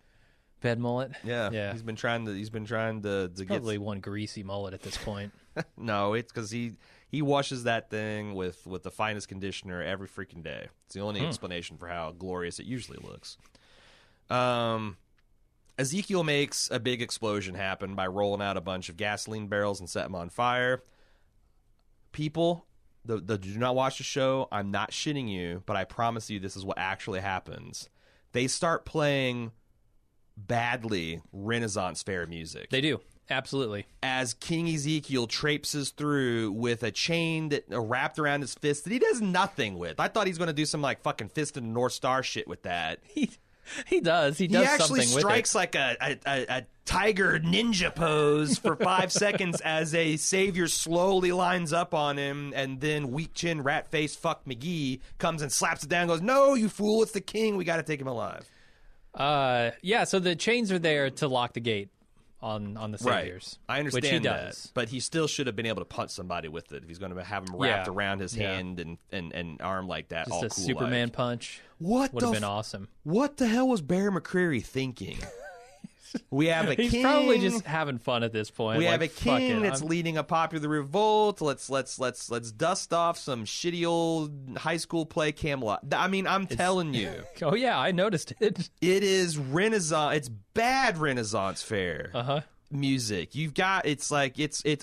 Bed mullet? Yeah. He's been trying to probably get one greasy mullet at this point. No, it's because he washes that thing with the finest conditioner every freaking day. It's the only explanation for how glorious it usually looks. Ezekiel makes a big explosion happen by rolling out a bunch of gasoline barrels and set them on fire. People do not watch the show. I'm not shitting you, but I promise you this is what actually happens. They start playing badly Renaissance fair music. They do. Absolutely. As King Ezekiel traipses through with a chain that wrapped around his fist that he does nothing with. I thought he's going to do some like fucking Fist of the North Star shit with that. He does. He actually something strikes with it. like a tiger ninja pose for 5 seconds as a savior slowly lines up on him, and then weak chin rat face fuck McGee comes and slaps it down and goes, no, you fool, it's the king. We got to take him alive. Yeah, so the chains are there to lock the gate on the saviors. Right. I understand which he that, does. but he still should have been able to punch somebody with it if he's going to have him wrapped around his hand and arm like that. Just all a cool Superman punch. What would have been awesome. What the hell was Bear McCreary thinking? We have a king. He's probably just having fun at this point. We like, have a king that's I'm... leading a popular revolt. Let's dust off some shitty old high school play Camelot. I mean, I'm telling you. Oh yeah, I noticed it. It is Renaissance. It's bad Renaissance fair music. You've got it's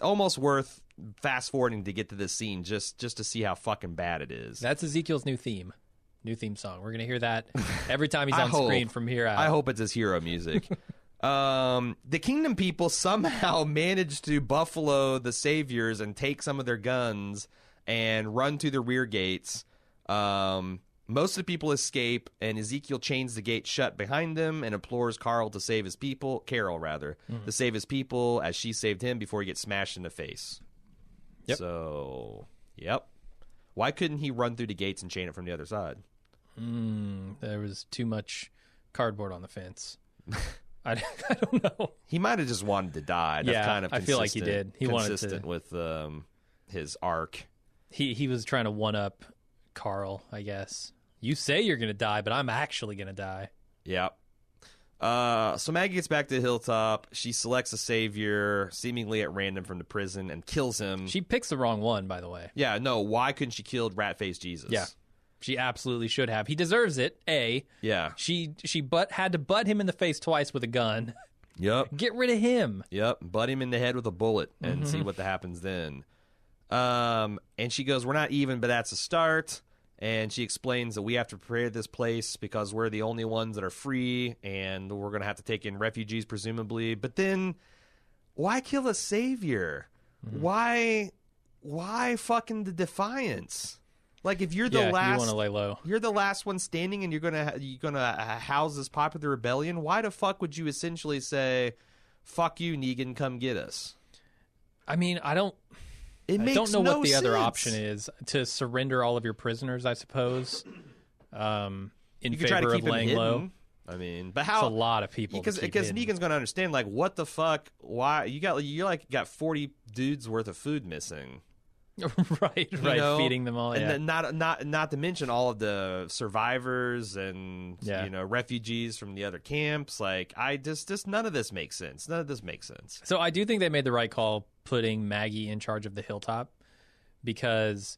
almost worth fast forwarding to get to this scene just to see how fucking bad it is. That's Ezekiel's new theme song. We're gonna hear that every time he's on screen from here out. I hope it's his hero music. The Kingdom people somehow managed to buffalo the saviors and take some of their guns and run to the rear gates. Most of the people escape, and Ezekiel chains the gate shut behind them and implores Carol to save his people. Carol, rather, to save his people as she saved him before he gets smashed in the face. Yep. So, yep. Why couldn't he run through the gates and chain it from the other side? There was too much cardboard on the fence. I don't know. He might have just wanted to die. That's kind of I feel like he did. He wanted to, with his arc. He was trying to one up Carl, I guess. You say you're going to die, but I'm actually going to die. Yep. So Maggie gets back to the hilltop. She selects a savior, seemingly at random from the prison, and kills him. She picks the wrong one, by the way. Yeah, no. Why couldn't she kill Rat-Faced Jesus? Yeah. She absolutely should have. He deserves it, A. Yeah. She had to butt him in the face twice with a gun. Yep. Get rid of him. Yep. Butt him in the head with a bullet and see what happens then. And she goes, we're not even, but that's a start. And she explains that we have to prepare this place because we're the only ones that are free, and we're going to have to take in refugees, presumably. But then, why kill a savior? Why fucking the Defiance? Like, if you're the last, you want to lay low. You're the last one standing, and you're gonna house this popular rebellion. Why the fuck would you essentially say, "Fuck you, Negan, come get us"? I mean, I don't know what the other option is. To surrender all of your prisoners, I suppose. In favor of laying low. I mean, but how? It's a lot of people because Negan's going to understand, like, what the fuck? Why you're got 40 dudes worth of food missing? right, feeding them all, and then not to mention all of the survivors and refugees from the other camps. Like, I just none of this makes sense. So I do think they made the right call putting Maggie in charge of the hilltop, because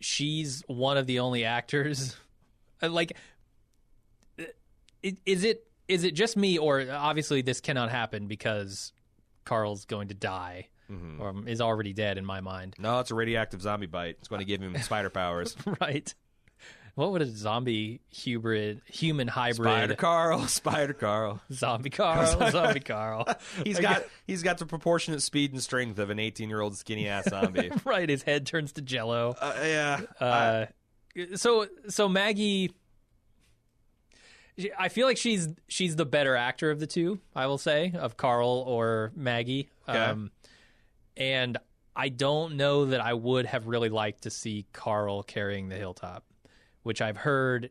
she's one of the only actors. Like, is it just me, or obviously this cannot happen because Carl's going to die? Mm-hmm. Or is already dead in my mind. No, it's a radioactive zombie bite. It's going to give him spider powers. Right. What would a zombie human hybrid? Spider Carl. Zombie Carl. He's got the proportionate speed and strength of an 18-year-old skinny ass zombie. Right. His head turns to jello. Yeah. So Maggie, I feel like she's the better actor of the two, I will say, of Carl or Maggie. Okay. And I don't know that I would have really liked to see Carl carrying the hilltop, which I've heard,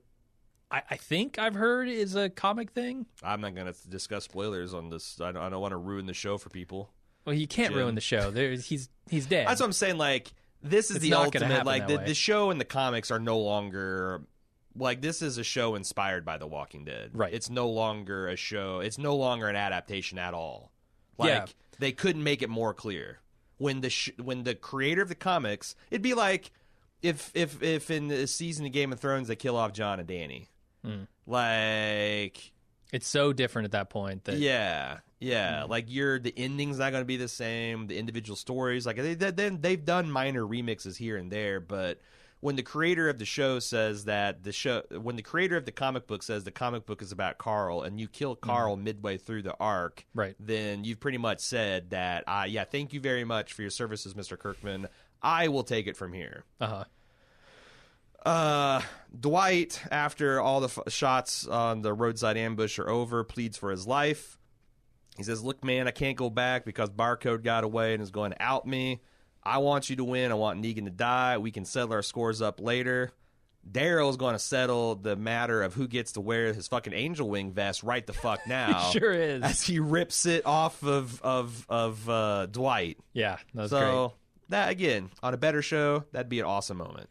I think I've heard is a comic thing. I'm not going to discuss spoilers on this. I don't want to ruin the show for people. Well, you can't ruin the show. He's dead. That's what I'm saying. Like, this is the ultimate. Like, the show and the comics are no longer. Like, this is a show inspired by The Walking Dead. Right. It's no longer a show. It's no longer an adaptation at all. Like, they couldn't make it more clear. When the creator of the comics, it'd be like if in the season of Game of Thrones they kill off Jon and Dany. Like, it's so different at that point. Like, the ending's not going to be the same. The individual stories, like, they've done minor remixes here and there, but when the creator of the show says that when the creator of the comic book says the comic book is about Carl, and you kill Carl midway through the arc, right, then you've pretty much said that, thank you very much for your services, Mr. Kirkman. I will take it from here. Dwight, after all the shots on the roadside ambush are over, pleads for his life. He says, "Look, man, I can't go back because Barcode got away and is going to out me. I want you to win. I want Negan to die. We can settle our scores up later." Daryl's going to settle the matter of who gets to wear his fucking angel wing vest right the fuck now. He sure is. As he rips it off of Dwight. Yeah, that was great. So, that, again, on a better show, that'd be an awesome moment.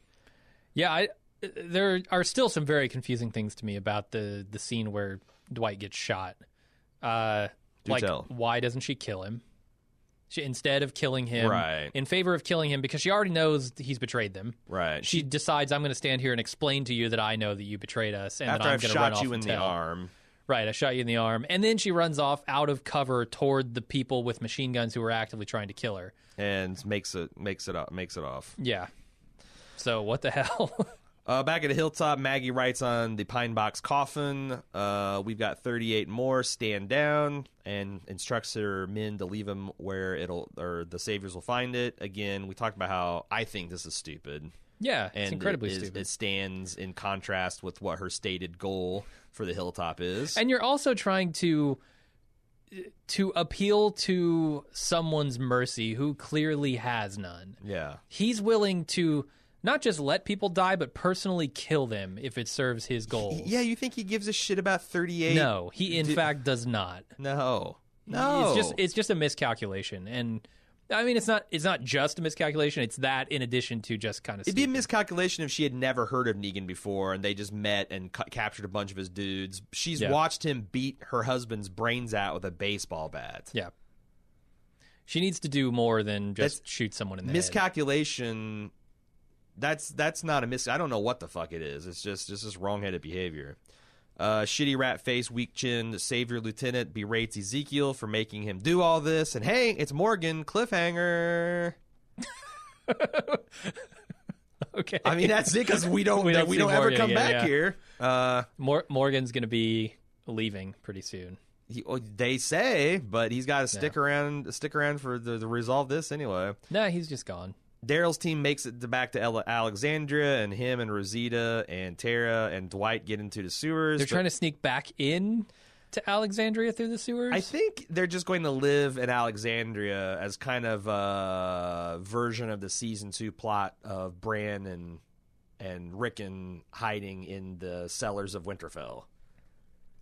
Yeah, there are still some very confusing things to me about the scene where Dwight gets shot. Tell. Why doesn't she kill him? Instead of killing him, right, in favor of killing him, because she already knows he's betrayed them. Right. She decides, I'm going to stand here and explain to you that I know that you betrayed us, and after that I'm I've going to run off shot you in and the tell. arm. Right, I shot you in the arm, and then she runs off out of cover toward the people with machine guns who were actively trying to kill her, and makes it off. Yeah. So what the hell? Back at the hilltop, Maggie writes on the pine box coffin, "We've got 38 more. Stand down," and instructs her men to leave them where the saviors will find it. Again, we talked about how I think this is stupid. Yeah, it's incredibly stupid. It stands in contrast with what her stated goal for the hilltop is. And you're also trying to appeal to someone's mercy who clearly has none. Yeah. He's willing to not just let people die, but personally kill them if it serves his goals. Yeah, you think he gives a shit about 38? No, he in fact does not. No. It's just a miscalculation. And I mean, it's not just a miscalculation. It's that in addition to just kind of It'd be a miscalculation if she had never heard of Negan before and they just met and captured a bunch of his dudes. She's watched him beat her husband's brains out with a baseball bat. Yeah. She needs to do more than just shoot someone in the miscalculation. That's not a I don't know what the fuck it is. It's just wrong-headed behavior. Shitty rat face, weak chin savior lieutenant berates Ezekiel for making him do all this. And hey, it's Morgan, cliffhanger. Okay. I mean, that's it because we don't ever come back here. Morgan's going to be leaving pretty soon. They say, but he's got to stick around for the resolve this anyway. Nah, he's just gone. Daryl's team makes it back to Alexandria, and him and Rosita and Tara and Dwight get into the sewers. They're trying to sneak back in to Alexandria through the sewers? I think they're just going to live in Alexandria as kind of a version of the Season 2 plot of Bran and Rickon hiding in the cellars of Winterfell.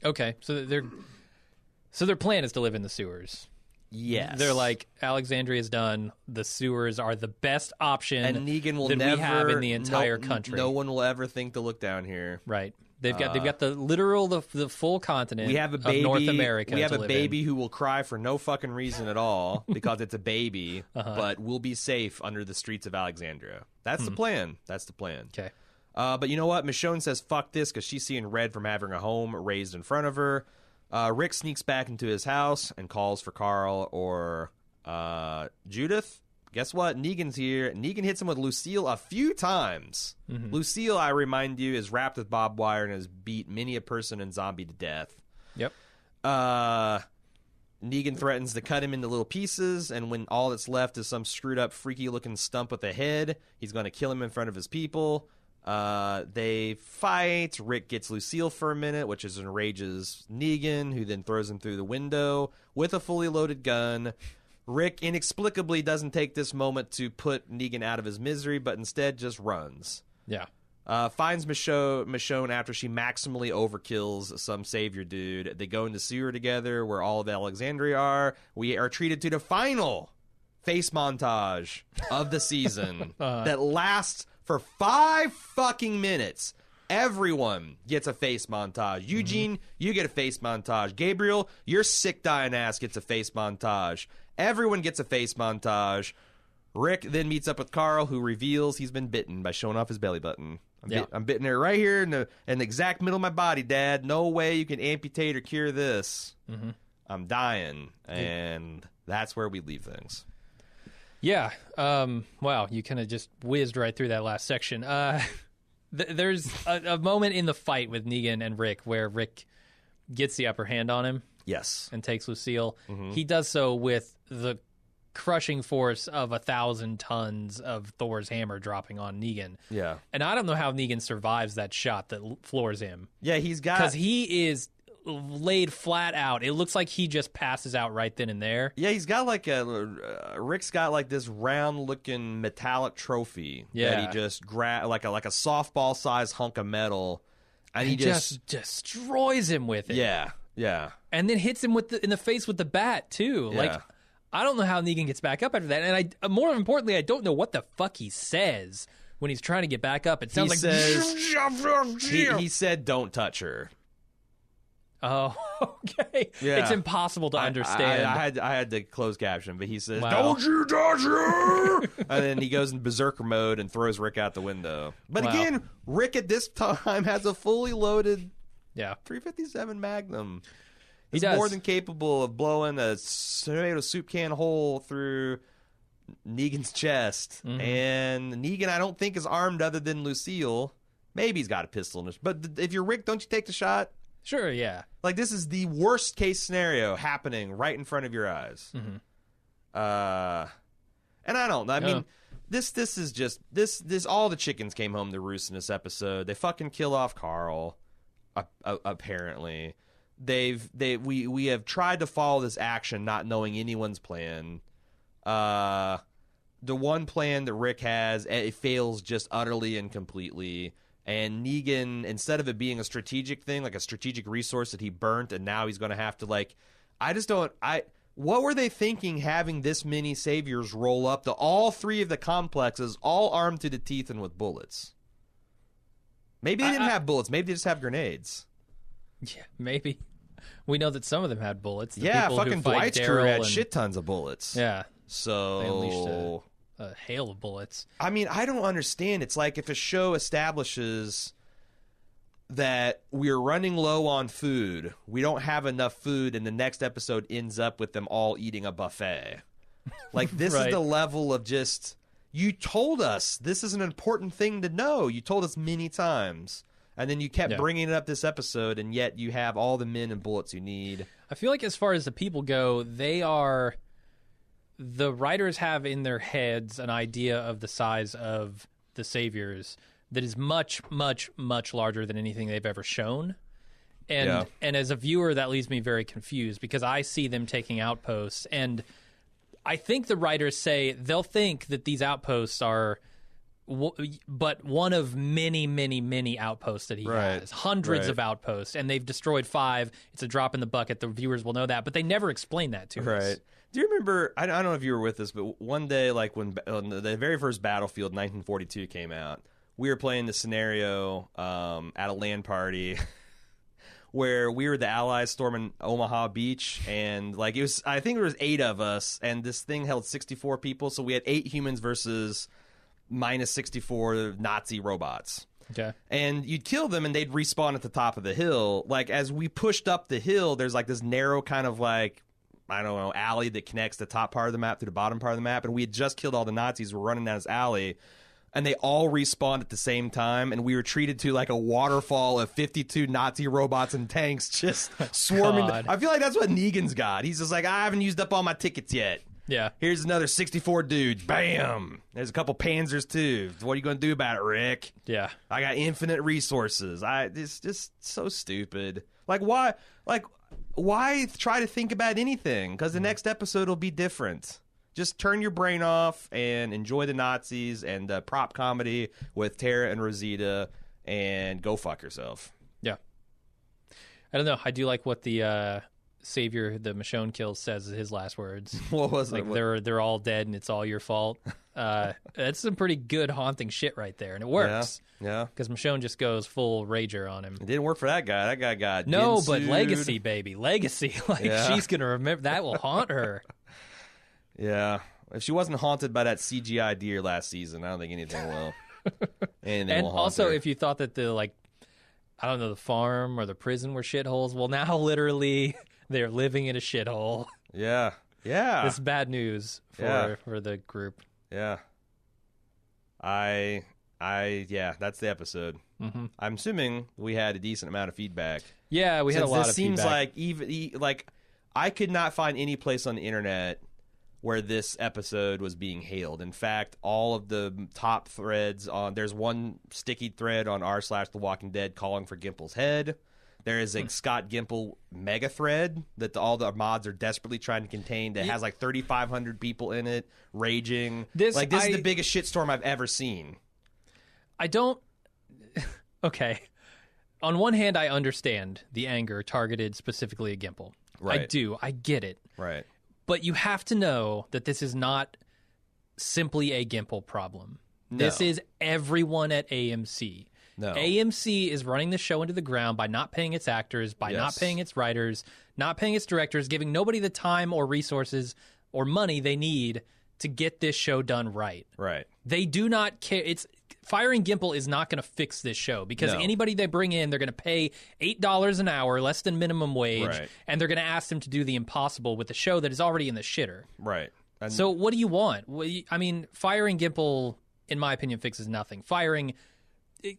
Okay, so their plan is to live in the sewers. Yes. They're like, Alexandria's done. The sewers are the best option and Negan will that never we have in the entire country. No one will ever think to look down here. Right. They've got the full continent we have a baby, of North America. We have to a live baby in. who will cry for no fucking reason at all because it's a baby, but will be safe under the streets of Alexandria. That's the plan. That's the plan. Okay. But you know what? Michonne says fuck this because she's seeing red from having a home raised in front of her. Rick sneaks back into his house and calls for Carl or Judith. Guess what? Negan's here. Negan hits him with Lucille a few times. Mm-hmm. Lucille, I remind you, is wrapped with barbed wire and has beat many a person and zombie to death. Yep. Negan threatens to cut him into little pieces, and when all that's left is some screwed-up, freaky-looking stump with a head, he's going to kill him in front of his people. They fight. Rick gets Lucille for a minute, which enrages Negan, who then throws him through the window with a fully loaded gun. Rick inexplicably doesn't take this moment to put Negan out of his misery, but instead just runs. Yeah. Finds Michonne after she maximally overkills some savior dude. They go into sewer together where all of Alexandria are. We are treated to the final face montage of the season that lasts for 5 fucking minutes. Everyone gets a face montage. Eugene, you get a face montage. Gabriel, your sick dying ass gets a face montage. Everyone gets a face montage. Rick then meets up with Carl, who reveals he's been bitten by showing off his belly button. I'm bitten there right here in the exact middle of my body, Dad. No way you can amputate or cure this. Mm-hmm. I'm dying. And that's where we leave things. Yeah. Wow, you kind of just whizzed right through that last section. There's a moment in the fight with Negan and Rick where Rick gets the upper hand on him. Yes. And takes Lucille. Mm-hmm. He does so with the crushing force of 1,000 tons of Thor's hammer dropping on Negan. Yeah. And I don't know how Negan survives that shot that floors him. Yeah, he's got... Because he is laid flat out. It looks like he just passes out right then and there. Yeah, he's got like Rick's got like this round-looking metallic trophy that he just like a softball-sized hunk of metal, and he just destroys him with it. Yeah, yeah. And then hits him in the face with the bat too. Yeah. Like, I don't know how Negan gets back up after that, and more importantly, I don't know what the fuck he says when he's trying to get back up. It sounds he said, "Don't touch her." Oh, okay. Yeah. It's impossible to understand. I had to close caption, but he says, Wow. "Don't you touch her!" And then he goes in berserker mode and throws Rick out the window. But again, Rick at this time has a fully loaded 357 Magnum. He's more than capable of blowing a tomato soup can hole through Negan's chest. Mm-hmm. And Negan, I don't think, is armed other than Lucille. Maybe he's got a pistol in his... But if you're Rick, don't you take the shot? Sure, yeah. Like, this is the worst case scenario happening right in front of your eyes. Mm-hmm. And I don't know. I mean, this is just... This all the chickens came home to roost in this episode. They fucking kill off Carl, apparently. We have tried to follow this action not knowing anyone's plan. The one plan that Rick has, it fails just utterly and completely. And Negan, instead of it being a strategic thing, like a strategic resource that he burnt, and now he's going to have to, like... What were they thinking having this many saviors roll up to all 3 of the complexes, all armed to the teeth and with bullets? Maybe they didn't have bullets. Maybe they just have grenades. Yeah, maybe. We know that some of them had bullets. Fucking Dwight's crew had shit tons of bullets. Yeah. So... They unleashed a hail of bullets. I mean, I don't understand. It's like if a show establishes that we're running low on food, we don't have enough food, and the next episode ends up with them all eating a buffet. Like, this is the level of just... You told us this is an important thing to know. You told us many times. And then you kept bringing it up this episode, and yet you have all the men and bullets you need. I feel like as far as the people go, the writers have in their heads an idea of the size of the saviors that is much, much, much larger than anything they've ever shown. And as a viewer, that leaves me very confused because I see them taking outposts, and I think the writers say they'll think that these outposts are but one of many, many, many outposts that he has. Hundreds of outposts, and they've destroyed 5. It's a drop in the bucket. The viewers will know that, but they never explain that to us. Do you remember? I don't know if you were with us, but one day, like when the very first Battlefield 1942 came out, we were playing the scenario at a LAN party where we were the Allies storming Omaha Beach, and like it was, I think there was 8 of us, and this thing held 64 people, so we had 8 humans versus minus 64 Nazi robots. Okay. And you'd kill them, and they'd respawn at the top of the hill. Like as we pushed up the hill, there's like this narrow kind of like, I don't know, alley that connects the top part of the map to the bottom part of the map, and we had just killed all the Nazis. We're running down this alley, and they all respawned at the same time, and we were treated to like a waterfall of 52 Nazi robots and tanks just swarming. I feel like that's what Negan's got. He's just like, I haven't used up all my tickets yet. Yeah. Here's another 64 dudes. Bam! There's a couple Panzers, too. What are you going to do about it, Rick? Yeah. I got infinite resources. It's just so stupid. Like, why try to think about anything? Because the next episode will be different. Just turn your brain off and enjoy the Nazis and prop comedy with Tara and Rosita and go fuck yourself. Yeah. I don't know. I do like what the savior the Michonne kills says as his last words. What was like it? They're all dead and it's all your fault. That's some pretty good haunting shit right there, and it works. Yeah. Because Michonne just goes full rager on him. It didn't work for that guy. That guy got no, but ginsued. legacy, baby, legacy. Like she's gonna remember that will haunt her. Yeah. If she wasn't haunted by that CGI deer last season, I don't think anything will. And will haunt also, her. if you thought that the I don't know, the farm or the prison were shitholes, well, now literally they're living in a shithole. Yeah. It's bad news for the group. Yeah. That's the episode. Mm-hmm. I'm assuming we had a decent amount of feedback. Yeah, we had a lot of feedback. Seems feedback. like I could not find any place on the internet where this episode was being hailed. In fact, all of the top threads there's one sticky thread on r/The Walking Dead calling for Gimple's head. There is a Scott Gimple mega thread that all the mods are desperately trying to contain that has like 3,500 people in it raging. This is the biggest shitstorm I've ever seen. I don't. Okay. On one hand, I understand the anger targeted specifically at Gimple. Right. I do. I get it. Right. But you have to know that this is not simply a Gimple problem. No. This is everyone at AMC. No. AMC is running the show into the ground by not paying its actors, by not paying its writers, not paying its directors, giving nobody the time or resources or money they need to get this show done right. Right. They do not care. Firing Gimple is not going to fix this show because anybody they bring in, they're going to pay $8 an hour, less than minimum wage, and they're going to ask them to do the impossible with the show that is already in the shitter. Right. And so what do you want? I mean, firing Gimple, in my opinion, fixes nothing.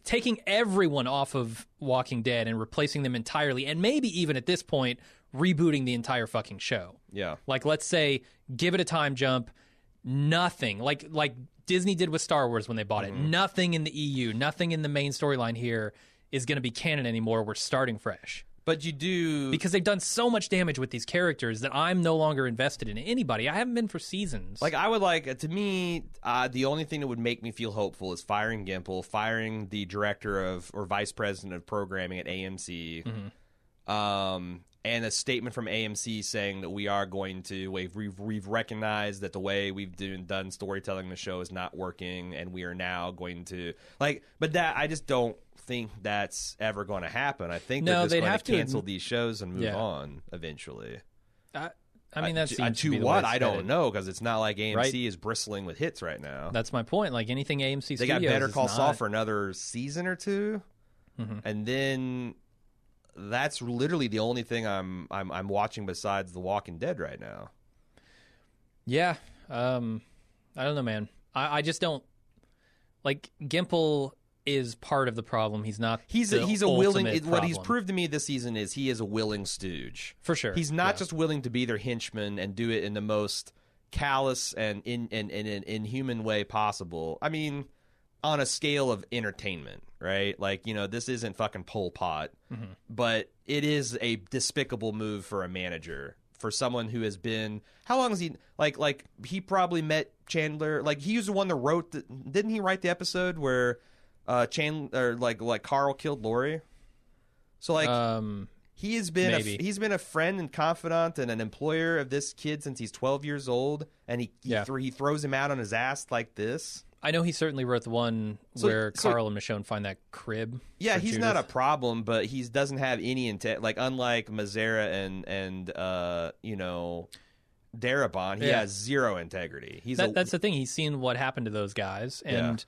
Taking everyone off of Walking Dead and replacing them entirely, and maybe even at this point, rebooting the entire fucking show. Yeah. Like, let's say, give it a time jump, nothing. Like Disney did with Star Wars when they bought it. Nothing in the EU, nothing in the main storyline here is going to be canon anymore. We're starting fresh. But you do... Because they've done so much damage with these characters that I'm no longer invested in anybody. I haven't been for seasons. Like, I would like... To me, the only thing that would make me feel hopeful is firing Gimple, firing the director of or vice president of programming at AMC, and a statement from AMC saying that we are going to... We've recognized that the way we've done storytelling in the show is not working, and we are now going to... But that... I just don't think that's ever going to happen. I think they're just going to cancel these shows and move on eventually. I mean, that seems to be the what? way it's I don't headed. know, because it's not like AMC is bristling with hits right now. That's my point. Like anything AMC They Studios, got Better Call is Saul not... for another season or two, and then that's literally the only thing I'm watching besides The Walking Dead right now. Yeah, I don't know, man. I just don't like Gimple is part of the problem. He's not. He's a willing. What he's proved to me this season is he is a willing stooge. For sure. He's not just willing to be their henchman and do it in the most callous and inhuman way possible. I mean, on a scale of entertainment, right? Like, this isn't fucking Pol Pot, but it is a despicable move for a manager. For someone who has been, how long has he like he probably met Chandler? Like, he was the one that wrote. Didn't he write the episode where Chandler like Carl killed Lori? So He has been Maybe. he's been a friend and confidant and an employer of this kid since he's 12 years old, and he throws him out on his ass like this. I know he certainly wrote the one where Carl and Michonne find that crib. Yeah, he's Judith. not a problem, but he doesn't have any intent. Like, unlike Mazzara and Darabont, he has zero integrity. That's the thing. He's seen what happened to those guys, and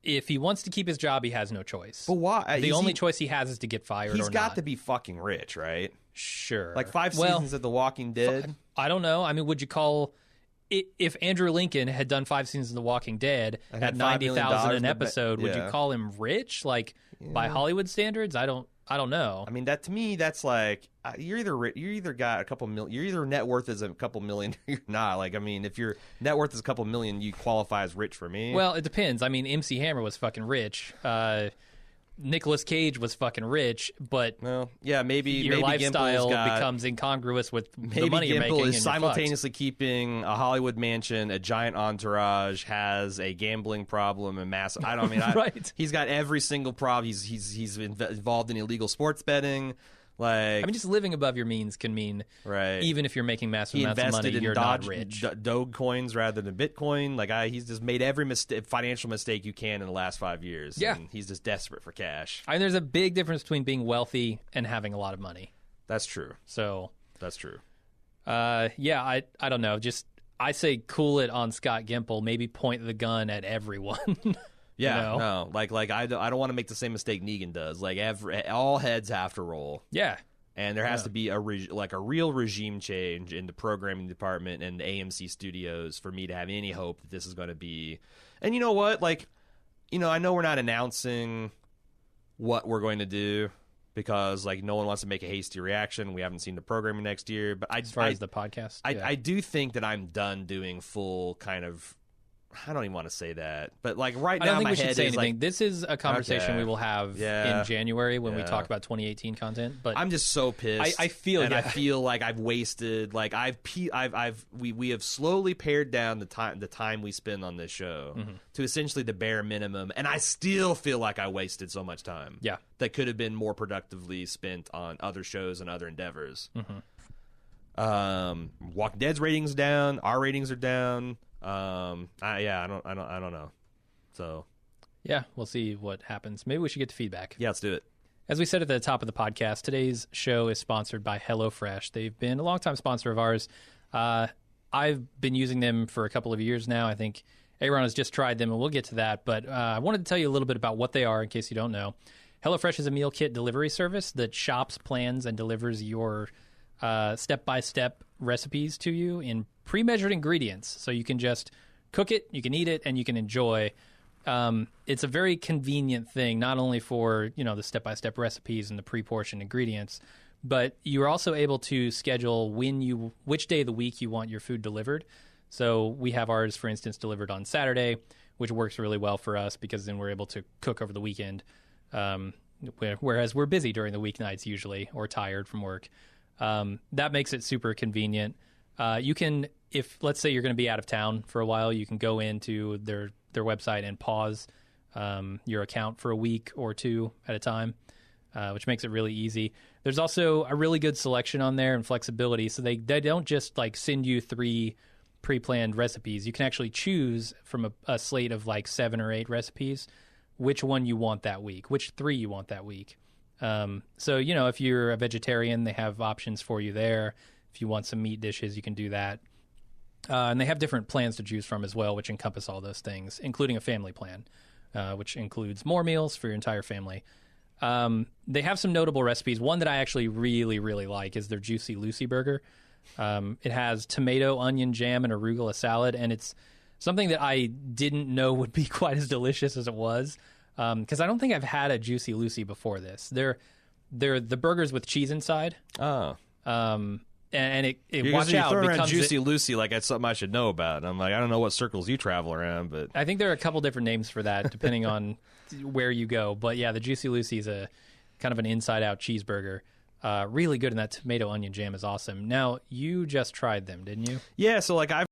if he wants to keep his job, he has no choice. But why? The only choice he has is to get fired. He's or got not. to be fucking rich, right? Sure. Like 5 seasons of The Walking Dead. I don't know. I mean, would you call if Andrew Lincoln had done 5 seasons of The Walking Dead at $90,000 an episode? Would you call him rich? Like by Hollywood standards, I don't know. I mean, that to me, that's like you're either got a couple million, your either net worth is a couple million, or you're not. Like, I mean, if your net worth is a couple million, you qualify as rich for me. Well, it depends. I mean, MC Hammer was fucking rich. Nicolas Cage was fucking rich, but maybe your lifestyle becomes incongruous with the money you're making. Maybe Gimple is simultaneously keeping a Hollywood mansion, a giant entourage, has a gambling problem, and massive. Right. He's got every single problem. He's involved in illegal sports betting. Like, I mean, just living above your means can mean, even if you're making massive amounts of money, you're not rich. Doge coins rather than Bitcoin. Like, he's just made every financial mistake you can in the last 5 years. Yeah. And he's just desperate for cash. I mean, there's a big difference between being wealthy and having a lot of money. That's true. So that's true. I don't know. Just I say cool it on Scott Gimple. Maybe point the gun at everyone. Yeah, no, like I don't want to make the same mistake Negan does. Like, all heads have to roll. Yeah, and there has to be a real regime change in the programming department and the AMC studios for me to have any hope that this is going to be. And you know what? Like, I know we're not announcing what we're going to do because like no one wants to make a hasty reaction. We haven't seen the programming next year, but as far as the podcast, I do think that I'm done doing full kind of. I don't even want to say that, but like right now, I don't think my we should head say is anything. like, This is a conversation we will have in January when we talk about 2018 content. But I'm just so pissed. I feel, I feel like I've wasted. Like we have slowly pared down the time we spend on this show to essentially the bare minimum, and I still feel like I wasted so much time. Yeah, that could have been more productively spent on other shows and other endeavors. Walking Dead's ratings down. Our ratings are down. I don't know. So, yeah, we'll see what happens. Maybe we should get to feedback. Yeah, let's do it. As we said at the top of the podcast, today's show is sponsored by HelloFresh. They've been a longtime sponsor of ours. I've been using them for a couple of years now. I think Aaron has just tried them, and we'll get to that. But I wanted to tell you a little bit about what they are in case you don't know. HelloFresh is a meal kit delivery service that shops, plans, and delivers your step-by-step recipes to you in pre-measured ingredients. So you can just cook it, you can eat it, and you can enjoy. It's a very convenient thing, not only for the step-by-step recipes and the pre-portioned ingredients, but you're also able to schedule which day of the week you want your food delivered. So we have ours, for instance, delivered on Saturday, which works really well for us because then we're able to cook over the weekend, whereas we're busy during the weeknights usually or tired from work. That makes it super convenient. You can, if let's say you're going to be out of town for a while, you can go into their website and pause your account for a week or two at a time, which makes it really easy. There's also a really good selection on there and flexibility. So they don't just like send you 3 pre-planned recipes. You can actually choose from a slate of like 7 or 8 recipes which one you want that week, which 3 you want that week. So, if you're a vegetarian, they have options for you there. If you want some meat dishes, you can do that. And they have different plans to choose from as well, which encompass all those things, including a family plan, which includes more meals for your entire family. They have some notable recipes. One that I actually really, really like is their Juicy Lucy burger. It has tomato, onion jam, and arugula salad, and it's something that I didn't know would be quite as delicious as it was. Because I don't think I've had a Juicy Lucy before this. They're the burgers with cheese inside. Oh. And it watch out. Throw around Juicy Lucy like that's something I should know about. And I'm like, I don't know what circles you travel around, but I think there are a couple different names for that depending on where you go. But yeah, the Juicy Lucy is a kind of an inside-out cheeseburger. Really good, and that tomato onion jam is awesome. Now, you just tried them, didn't you? Yeah, so like I've